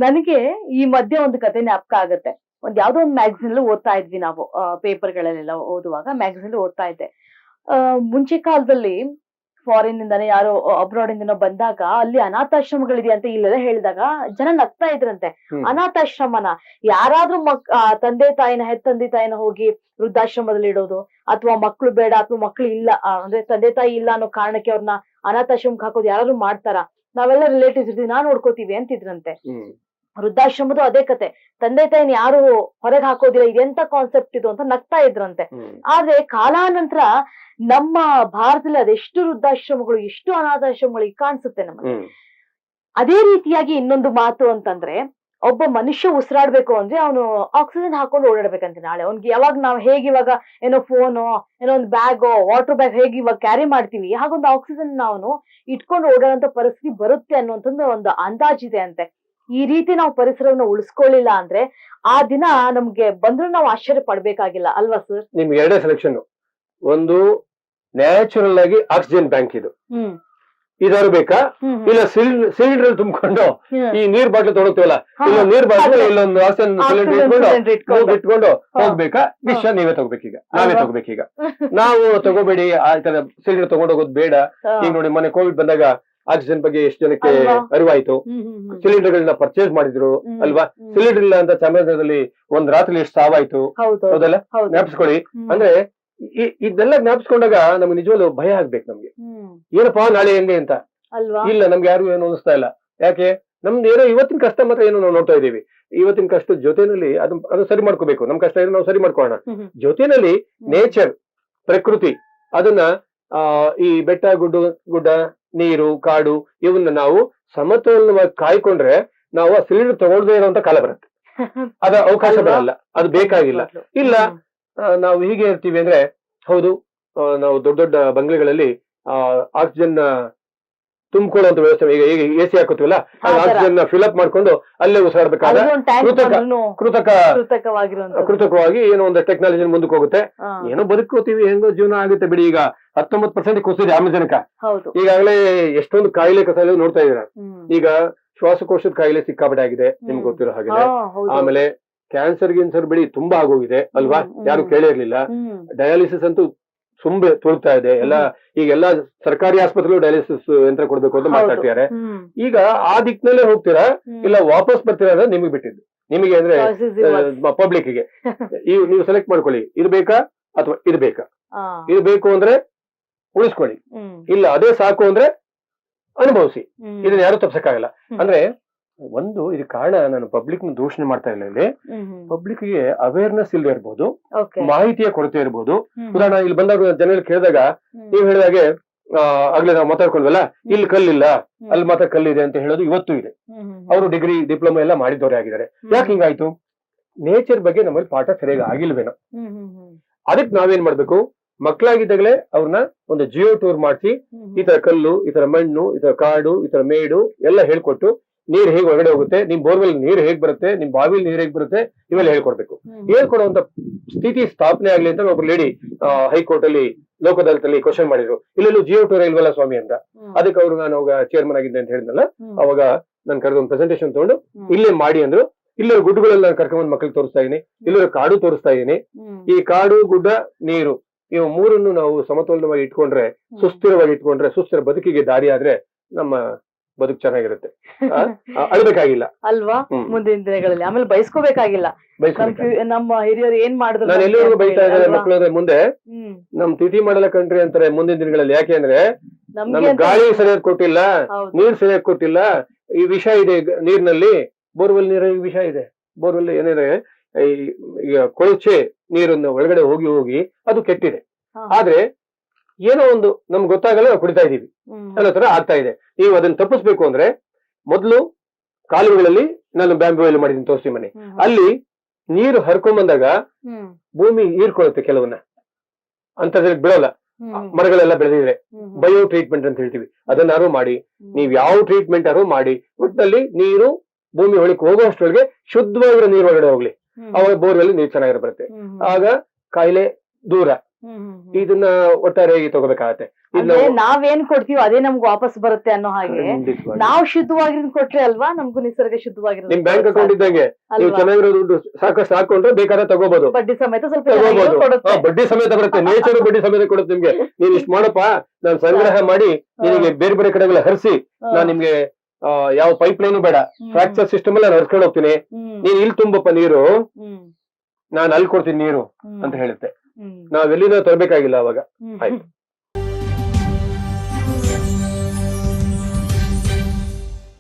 A: ನನಗೆ ಈ ಮಧ್ಯೆ ಒಂದು ಕತೆ ಜ್ಞಾಪಕ ಆಗುತ್ತೆ. ಯಾವ್ದೋ ಒಂದು ಮ್ಯಾಗಝಿನ್ ಓದ್ತಾ ಇದ್ವಿ ನಾವು, ಪೇಪರ್ ಗಳಲ್ಲೆಲ್ಲ ಓದುವಾಗ ಮ್ಯಾಗಝಿನ್ ಓದ್ತಾ ಇದ್ದೆ. ಮುಂಚೆ ಕಾಲದಲ್ಲಿ ಫಾರಿನ್ ಇಂದಾನೆ ಯಾರೋ ಅಬ್ರಾಡ್ ಇಂದ ಬಂದಾಗ ಅಲ್ಲಿ ಅನಾಥಾಶ್ರಮಗಳಿದೆಯಂತೆ ಇಲ್ಲೆಲ್ಲ ಹೇಳಿದಾಗ ಜನ ನಗ್ತಾ ಇದ್ರಂತೆ. ಅನಾಥಾಶ್ರಮನ ಯಾರಾದ್ರೂ ತಂದೆ ತಾಯಿನ ಹೆತ್ತಂದೆ ತಾಯಿನ ಹೋಗಿ ವೃದ್ಧಾಶ್ರಮದಲ್ಲಿ ಇಡೋದು, ಅಥವಾ ಮಕ್ಳು ಬೇಡ ಅಥವಾ ಮಕ್ಳು ಇಲ್ಲ ಅಂದ್ರೆ ತಂದೆ ತಾಯಿ ಇಲ್ಲ ಅನ್ನೋ ಕಾರಣಕ್ಕೆ ಅವ್ರನ್ನ ಅನಾಥಾಶ್ರಮಕ್ಕೆ ಹಾಕೋದು ಯಾರಾದ್ರೂ ಮಾಡ್ತಾರ? ನಾವೆಲ್ಲ ರಿಲೇಟಿವ್ಸ್ ಇರ್ತೀವಿ, ನಾನ್ ನೋಡ್ಕೋತೀವಿ ಅಂತಿದ್ರಂತೆ. ವೃದ್ಧಾಶ್ರಮದ ಅದೇ ಕತೆ, ತಂದೆ ತಾಯಿನ ಯಾರು ಹೊರಗೆ ಹಾಕೋದಿಲ್ಲ, ಇದೆಂತ ಕಾನ್ಸೆಪ್ಟ್ ಇದು ಅಂತ ನಗ್ತಾ ಇದ್ರಂತೆ. ಆದ್ರೆ ಕಾಲಾನಂತರ ನಮ್ಮ ಭಾರತದಲ್ಲಿ ಅದೆಷ್ಟು ವೃದ್ಧಾಶ್ರಮಗಳು, ಎಷ್ಟು ಅನಾಥಾಶ್ರಮಗಳು ಈಗ ಕಾಣಿಸುತ್ತೆ ನಮಗೆ. ಅದೇ ರೀತಿಯಾಗಿ ಇನ್ನೊಂದು ಮಾತು ಅಂತಂದ್ರೆ, ಒಬ್ಬ ಮನುಷ್ಯ ಉಸಿರಾಡ್ಬೇಕು ಅಂದ್ರೆ ಅವನು ಆಕ್ಸಿಜನ್ ಹಾಕೊಂಡು ಓಡಾಡ್ಬೇಕಂತೆ ನಾಳೆ. ಅವ್ನಿಗೆ ಯಾವಾಗ ನಾವ್ ಹೇಗೆ ಇವಾಗ ಏನೋ ಫೋನು, ಏನೋ ಒಂದು ಬ್ಯಾಗೋ, ವಾಟರ್ ಬ್ಯಾಗ್ ಹೇಗೆ ಇವಾಗ ಕ್ಯಾರಿ ಮಾಡ್ತೀವಿ, ಹಾಗೊಂದು ಆಕ್ಸಿಜನ್ ಅವನು ಇಟ್ಕೊಂಡು ಓಡಾಡೋಂತ ಪರಿಸ್ಥಿತಿ ಬರುತ್ತೆ ಅನ್ನುವಂಥದ್ದು ಒಂದು ಅಂದಾಜಿದೆ ಅಂತೆ. ಈ ರೀತಿ ನಾವು ಪರಿಸರವನ್ನು ಉಳಿಸ್ಕೊಳ್ಳಿಲ್ಲ ಅಂದ್ರೆ ಆ ದಿನ ನಮ್ಗೆ ಬಂದ್ರು ನಾವು ಆಶ್ಚರ್ಯ ಪಡ್ಬೇಕಾಗಿಲ್ಲ ಅಲ್ವಾ ಸರ್?
B: ನಿಮ್ಗೆ ಎರಡೇ ಸೆಲೆಕ್ಷನ್. ಒಂದು ನ್ಯಾಚುರಲ್ ಆಗಿ ಆಕ್ಸಿಜನ್ ಬ್ಯಾಂಕ್ ಇದಾರು ಬೇಕಾ, ಇಲ್ಲ ಸಿಲಿಂಡರ್ ತುಂಬಿಕೊಂಡು ಈ ನೀರ್ ಬಾಟ್ಲು ತೊಗೊಳ್ತೀವಲ್ಲ, ಇಲ್ಲ ನೀರ್ ಬಾಟ್ಲು ಇಲ್ಲೊಂದು ಆಕ್ಸಿಜನ್ ಸಿಲಿಂಡರ್ ಇಟ್ಕೊಂಡು ಹೋಗ್ಬೇಕಾ? ಡಿಸಿಷನ್ ನೀವೇ ತಗೋಬೇಕೀಗ, ನಾವೇ ತಗೋಬೇಕೀಗ. ನಾವು ತಗೋಬೇಡಿ, ಆ ತರ ಸಿಲಿಂಡರ್ ತಗೊಂಡು ಹೋಗೋದು ಬೇಡ. ಈಗ ನೋಡಿ, ಮೊನ್ನೆ ಕೋವಿಡ್ ಬಂದಾಗ ಆಕ್ಸಿಜನ್ ಬಗ್ಗೆ ಎಷ್ಟು ಜನಕ್ಕೆ ಅರಿವಾಯ್ತು, ಸಿಲಿಂಡರ್ ಗಳನ್ನ ಪರ್ಚೇಸ್ ಮಾಡಿದ್ರು ಅಲ್ವಾ? ಸಿಲಿಂಡರ್ ಇಲ್ಲ ಅಂತ ಚಾಮರಾಜನಗರದಲ್ಲಿ ಒಂದ್ ರಾತ್ರಿ ಎಷ್ಟು ಸಾವಾಯ್ತು, ಹೌದಲ್ಲ? ಜ್ಞಾಪಿಸ್ಕೊಳ್ಳಿ. ಅಂದ್ರೆ ಇದೆಲ್ಲ ಜ್ಞಾಪಿಸ್ಕೊಂಡಾಗ ನಮ್ಗೆ ನಿಜವಾಗ್ಲೂ ಭಯ ಆಗ್ಬೇಕು. ನಮ್ಗೆ ಏನಪ್ಪಾ ನಾಳೆ ಹೆಂಗೆ ಅಂತ ಇಲ್ಲ, ನಮ್ಗೆ ಯಾರು ಏನು ಅನಿಸ್ತಾ ಇಲ್ಲ. ಯಾಕೆ? ನಮ್ದು ಏನೋ ಇವತ್ತಿನ ಕಷ್ಟ ಮಾತ್ರ ಏನೋ ನಾವು ನೋಡ್ತಾ ಇದೀವಿ. ಇವತ್ತಿನ ಕಷ್ಟ ಜೊತೆನಲ್ಲಿ ಅದು ಸರಿ ಮಾಡ್ಕೋಬೇಕು. ನಮ್ ಕಷ್ಟ ಏನೋ ನಾವು ಸರಿ ಮಾಡ್ಕೊಳ್ಳೋಣ. ಜೊತೆನಲ್ಲಿ ನೇಚರ್, ಪ್ರಕೃತಿ, ಅದನ್ನ ಈ ಬೆಟ್ಟ ಗುಡ್ಡ, ನೀರು, ಕಾಡು, ಇವನ್ನ ನಾವು ಸಮತೋಲನವಾಗಿ ಕಾಯ್ಕೊಂಡ್ರೆ ನಾವು ಆ ಸಿಲಿಂಡರ್ ತಗೊಳ್ದೇ ಇರುವಂತ ಕಾಲ ಬರುತ್ತೆ. ಅದ ಅವಕಾಶ ಬರಲ್ಲ, ಅದು ಬೇಕಾಗಿಲ್ಲ. ಇಲ್ಲ ನಾವು ಹೀಗೆ ಇರ್ತೀವಿ ಅಂದ್ರೆ, ಹೌದು, ನಾವು ದೊಡ್ಡ ದೊಡ್ಡ ಬಂಗ್ಲೆಗಳಲ್ಲಿ ಆಕ್ಸಿಜನ್ ತುಂಬಿಕೊಳ್ಳುವಂತ ವ್ಯವಸ್ಥೆ, ಈಗ ಎಸಿ ಹಾಕುತ್ತೀವಲ್ಲ, ಆಕ್ಸಿಜನ್ ಫಿಲ್ಅಪ್ ಮಾಡ್ಕೊಂಡು ಅಲ್ಲೇ ಉಸಿರಾಡ್ಬೇಕಾದ್ರೆ ಕೃತಕವಾಗಿ ಏನೋ ಒಂದು ಟೆಕ್ನಾಲಜಿ ಮುಂದಕ್ಕೆ ಹೋಗುತ್ತೆ, ಏನೋ ಬದುಕೋತೀವಿ, ಹೆಂಗೋ ಜೀವನ ಆಗುತ್ತೆ ಬಿಡಿ. ಈಗ 19% ಕುಸಿದೆ ಆಮ್ಲಜನಕ. ಈಗಾಗಲೇ ಎಷ್ಟೊಂದು ಕಾಯಿಲೆ ಕಸಾಲೆ ನೋಡ್ತಾ ಇದೀರ. ಈಗ ಶ್ವಾಸಕೋಶದ ಕಾಯಿಲೆ ಸಿಕ್ಕಾಪಟ್ಟೆ ಆಗಿದೆ, ನಿಮ್ಗೆ ಗೊತ್ತಿರೋ ಹಾಗೆ. ಆಮೇಲೆ ಕ್ಯಾನ್ಸರ್ ಬಿಡಿ ತುಂಬಾ ಆಗೋಗಿದೆ ಅಲ್ವಾ? ಯಾರು ಕೇಳೇ ಇರ್ಲಿಲ್ಲ. ಡಯಾಲಿಸಿಸ್ ಅಂತೂ ತುಂಬೆ ತುಳ್ತಾ ಇದೆ. ಈಗೆಲ್ಲ ಸರ್ಕಾರಿ ಆಸ್ಪತ್ರೆ ಡಯಾಲಿಸಿಸ್ ಯಂತ್ರ ಕೊಡ್ಬೇಕು ಅಂತ ಮಾತಾಡ್ತಿದ್ದಾರೆ. ಈಗ ಆ ದಿಕ್ಕಿನಲ್ಲೇ ಹೋಗ್ತೀರಾ ಇಲ್ಲ ವಾಪಸ್ ಬರ್ತೀರಾ ಅಂದ್ರೆ ನಿಮಗೆ ಬಿಟ್ಟಿದ್ದು. ನಿಮಗೆ ಅಂದ್ರೆ ಪಬ್ಲಿಕ್ ಗೆ ನೀವು ಸೆಲೆಕ್ಟ್ ಮಾಡ್ಕೊಳ್ಳಿ, ಇದು ಬೇಕಾ ಅಥವಾ ಇದು ಬೇಕಾ. ಇದು ಬೇಕು ಅಂದ್ರೆ ಉಳಿಸ್ಕೊಳ್ಳಿ, ಇಲ್ಲ ಅದೇ ಸಾಕು ಅಂದ್ರೆ ಅನುಭವಿಸಿ. ಇದನ್ನ ಯಾರು ತಪ್ಸಕ್ಕಾಗಲ್ಲ. ಅಂದ್ರೆ ಒಂದು ಇದು ಕಾರಣ, ನಾನು ಪಬ್ಲಿಕ್ ನ ದೂಷಣೆ ಮಾಡ್ತಾ ಇಲ್ಲ. ಇಲ್ಲಿ ಪಬ್ಲಿಕ್ ಗೆ ಅವೇರ್ನೆಸ್ ಇಲ್ಲದೆ ಇರ್ಬೋದು, ಮಾಹಿತಿಯ ಕೊರತೆ ಇರ್ಬೋದು. ಉದಾಹರಣೆ, ಇಲ್ಲಿ ಬಂದಾಗ ಜನರಿಗೆ ಕೇಳಿದಾಗ ನೀವು ಹೇಳಿದಾಗೆ ಆಗ್ಲೇ ನಾವು ಮಾತಾಡ್ಕೊಂಡ್ವಲ್ಲ, ಇಲ್ಲಿ ಕಲ್ಲಿಲ್ಲ, ಅಲ್ಲಿ ಮಾತ್ರ ಕಲ್ಲಿದೆ ಅಂತ ಹೇಳೋದು ಇವತ್ತು ಇದೆ. ಅವರು ಡಿಗ್ರಿ ಡಿಪ್ಲೊಮಾ ಎಲ್ಲ ಮಾಡಿದವರೇ ಆಗಿದ್ದಾರೆ. ಯಾಕೆ ಹಿಂಗಾಯ್ತು? ನೇಚರ್ ಬಗ್ಗೆ ನಮ್ಮಲ್ಲಿ ಪಾಠ ಸರಿಯಾಗಿ ಆಗಿಲ್ವೇನೋ. ಅದಕ್ಕೆ ನಾವೇನ್ ಮಾಡ್ಬೇಕು, ಮಕ್ಕಳಾಗಿದ್ದಾಗಲೇ ಅವ್ರನ್ನ ಒಂದು ಜಿಯೋ ಟೂರ್ ಮಾಡಿಸಿ, ಈ ತರ ಕಲ್ಲು, ಈ ತರ ಮಣ್ಣು, ಈ ತರ ಕಾಡು, ಈ ತರ ಮೇಡು ಎಲ್ಲ ಹೇಳ್ಕೊಟ್ಟು, ನೀರ್ ಹೇಗ್ ಒಳಗಡೆ ಹೋಗುತ್ತೆ, ನಿಮ್ ಬೋರ್ವೆಲ್ ನೀರ್ ಹೇಗ್ ಬರುತ್ತೆ, ನಿಮ್ ಬಾವಿಲ್ ನೀರ್ ಹೇಗ್ ಬರುತ್ತೆ, ಇವೆಲ್ಲ ಹೇಳ್ಕೊಡ್ಬೇಕು. ಹೇಳ್ಕೊಡುವಂತ ಸ್ಥಿತಿ ಸ್ಥಾಪನೆ ಆಗ್ಲಿ ಅಂತ ಒಬ್ರು ಲೇಡಿ ಹೈಕೋರ್ಟ್ ಅಲ್ಲಿ ಲೋಕ ಅದಾಲತಲ್ಲಿ ಕ್ವಶನ್ ಮಾಡಿದ್ರು, ಇಲ್ಲೆಲ್ಲೂ ಜಿಯೋ ಟೂರ್ ಇಲ್ವಲ್ಲ ಸ್ವಾಮಿ ಅಂತ. ಅದಕ್ಕೆ ಅವ್ರು ನಾನು ಅವಾಗ ಚೇರ್ಮನ್ ಆಗಿದ್ದೆ ಅಂತ ಹೇಳಿದ್ನಲ್ಲ, ಅವಾಗ ನಾನು ಕರೆದು ಒಂದು ಪ್ರೆಸೆಂಟೇಶನ್ ತಗೊಂಡು ಇಲ್ಲೇ ಮಾಡಿ ಅಂದ್ರು. ಇಲ್ಲರ ಗುಡ್ಡಗಳೆಲ್ಲ ನಾನು ಕರ್ಕೊಂಡ್ ಮಕ್ಕಳಿಗೆ ತೋರಿಸ್ತಾ ಇದೀನಿ, ಇಲ್ಲರ ಕಾಡು ತೋರಿಸ್ತಾ ಇದೀನಿ. ಈ ಕಾಡು, ಗುಡ್ಡ, ನೀರು, ಇವು ಮೂರನ್ನು ನಾವು ಸಮತೋಲನವಾಗಿ ಇಟ್ಕೊಂಡ್ರೆ, ಸುಸ್ಥಿರವಾಗಿ ಇಟ್ಕೊಂಡ್ರೆ, ಸುಸ್ಥಿರ ಬದುಕಿಗೆ ದಾರಿ ಆದ್ರೆ ನಮ್ಮ ಬದುಕು ಚೆನ್ನಾಗಿರುತ್ತೆ. ಅಳ್ಬೇಕಾಗಿಲ್ಲ
A: ಅಲ್ವಾ ಮುಂದಿನ ದಿನಗಳಲ್ಲಿ. ಆಮೇಲೆ ಬಯಸ್ಕೋಬೇಕಾಗಿಲ್ಲ. ನಮ್ಮ ಹಿರಿಯರು ಏನ್ ಮಾಡಿದ್ರು,
B: ನಾನು ಎಲ್ಲಿವರೆಗೂ ಬೈತಾ ಇದ್ದಾರೆ ಮಕ್ಕಳ ಮುಂದೆ, ನಮ್ ತಿಥಿ ಮಾಡಲ್ಲ ಕಂಟ್ರಿ ಅಂತಾರೆ ಮುಂದಿನ ದಿನಗಳಲ್ಲಿ. ಯಾಕೆ ಅಂದ್ರೆ ನಮ್ಗೆ ಗಾಳಿ ಸರಿಯಾಗಿ ಕೊಟ್ಟಿಲ್ಲ, ನೀರ್ ಸರಿಯಾಗಿ ಕೊಟ್ಟಿಲ್ಲ, ಈ ವಿಷ ಇದೆ ನೀರಿನಲ್ಲಿ. ಬೋರ್ವೆಲ್ ನೀರಲ್ಲಿ ವಿಷ ಇದೆ. ಬೋರ್ವೆಲ್ ಏನಿದೆ, ಈಗ ಕೊಳಚೆ ನೀರನ್ನು ಒಳಗಡೆ ಹೋಗಿ ಅದು ಕೆಟ್ಟಿದೆ. ಆದ್ರೆ ಏನೋ ಒಂದು ನಮ್ಗೆ ಗೊತ್ತಾಗಲ್ಲ, ನಾವು ಕುಡಿತಾ ಇದೀವಿ ಅನ್ನೋ ತರ ಆಗ್ತಾ ಇದೆ. ನೀವು ಅದನ್ನ ತಪ್ಪಿಸ್ಬೇಕು ಅಂದ್ರೆ ಮೊದಲು ಕಾಲುವೆಗಳಲ್ಲಿ, ನಾನು ಬ್ಯಾಂಬುವಲ್ಲಿ ಮಾಡಿದ್ದೀನಿ ತೋರಿಸಿ ಮನೆ, ಅಲ್ಲಿ ನೀರು ಹರ್ಕೊಂಡ್ ಬಂದಾಗ ಭೂಮಿ ಹೀರ್ಕೊಳ್ಳುತ್ತೆ ಕೆಲವನ್ನ, ಅಂತದ್ರಿಗೆ ಬಿಡೋಲ್ಲ. ಮರಗಳೆಲ್ಲ ಬೆಳೆದಿದ್ರೆ ಬಯೋ ಟ್ರೀಟ್ಮೆಂಟ್ ಅಂತ ಹೇಳ್ತೀವಿ, ಅದನ್ನಾರು ಮಾಡಿ, ನೀವ್ ಯಾವ ಟ್ರೀಟ್ಮೆಂಟ್ ಆರು ಮಾಡಿ, ಒಟ್ಟಿನಲ್ಲಿ ನೀರು ಭೂಮಿ ಒಳಗೆ ಹೋಗುವಷ್ಟೊಳಗೆ ಶುದ್ಧವಾಗಿರೋ ನೀರು ಒಳಗಡೆ ಹೋಗ್ಲಿ, ಅವಾಗ ಬೋರ್ವೆಲ್ ನೀರು ಚೆನ್ನಾಗಿರೋ ಬರುತ್ತೆ. ಆಗ ಕಾಯಿಲೆ ದೂರ, ಇದನ್ನ ಒಟ್ಟಾರೆಯಾಗಿ ತಗೋಬೇಕಾಗತ್ತೆ.
A: ಅಂದ್ರೆ ನಾವೇನ್ ಕೊಡ್ತೀವೋ ಅದೇ ನಮ್ಗೆ ವಾಪಸ್ ಬರುತ್ತೆ ಅನ್ನೋ ಹಾಗೆ ನಾವು ಶುದ್ಧವಾಗಿರೋದ್ ಕೊಟ್ರೆ ಅಲ್ವಾ ನಮ್ಗೂ ನಿಸರ್ಗ ಶುದ್ಧವಾಗಿರೋದು.
B: ನಿಮ್ ಬ್ಯಾಂಕ್ ಅಕೌಂಟ್ ಇದ್ದಂಗೆ ನೀವು ಚೆನ್ನಾಗಿರೋ ದುಡ್ಡು ಸಾಕಷ್ಟು ಹಾಕೊಂಡ್ರೆ ಬೇಕಾದ್ರೆ ತಗೋಬಹುದು,
A: ಬಡ್ಡಿ ಸಮೇತ ಸ್ವಲ್ಪ
B: ತಗೋಬಹುದು. ಬಡ್ಡಿ ಸಮೇತ ಬರುತ್ತೆ, ನೇಚರ್ ಬಡ್ಡಿ ಸಮೇತ ಕೊಡುತ್ತೆ ನಿಮ್ಗೆ. ನೀನ್ ಇಷ್ಟು ಮಾಡಪ್ಪ, ನಾನು ಸಂಗ್ರಹ ಮಾಡಿ ನಿನಗೆ ಬೇರೆ ಬೇರೆ ಕಡೆಗಳ ಹರಿಸಿ ನಾನ್ ನಿಮ್ಗೆ ಯಾವ ಪೈಪ್ ಲೈನ್ ಬೇಡ, ಫ್ರಾಕ್ಚರ್ ಸಿಸ್ಟಮ್ ಎಲ್ಲ ಹರ್ಸ್ಕೊಂಡು ಹೋಗ್ತೀನಿ, ನೀನ್ ಇಲ್ಲಿ ತುಂಬಪ್ಪ ನೀರು, ನಾನ್ ಅಲ್ಲಿ ಕೊಡ್ತೀನಿ ನೀರು ಅಂತ ಹೇಳುತ್ತೆ. ನಾವೆಲ್ಲಿಂದ ತರಬೇಕಾಗಿಲ್ಲ ಅವಾಗ. ಆಯ್ತು.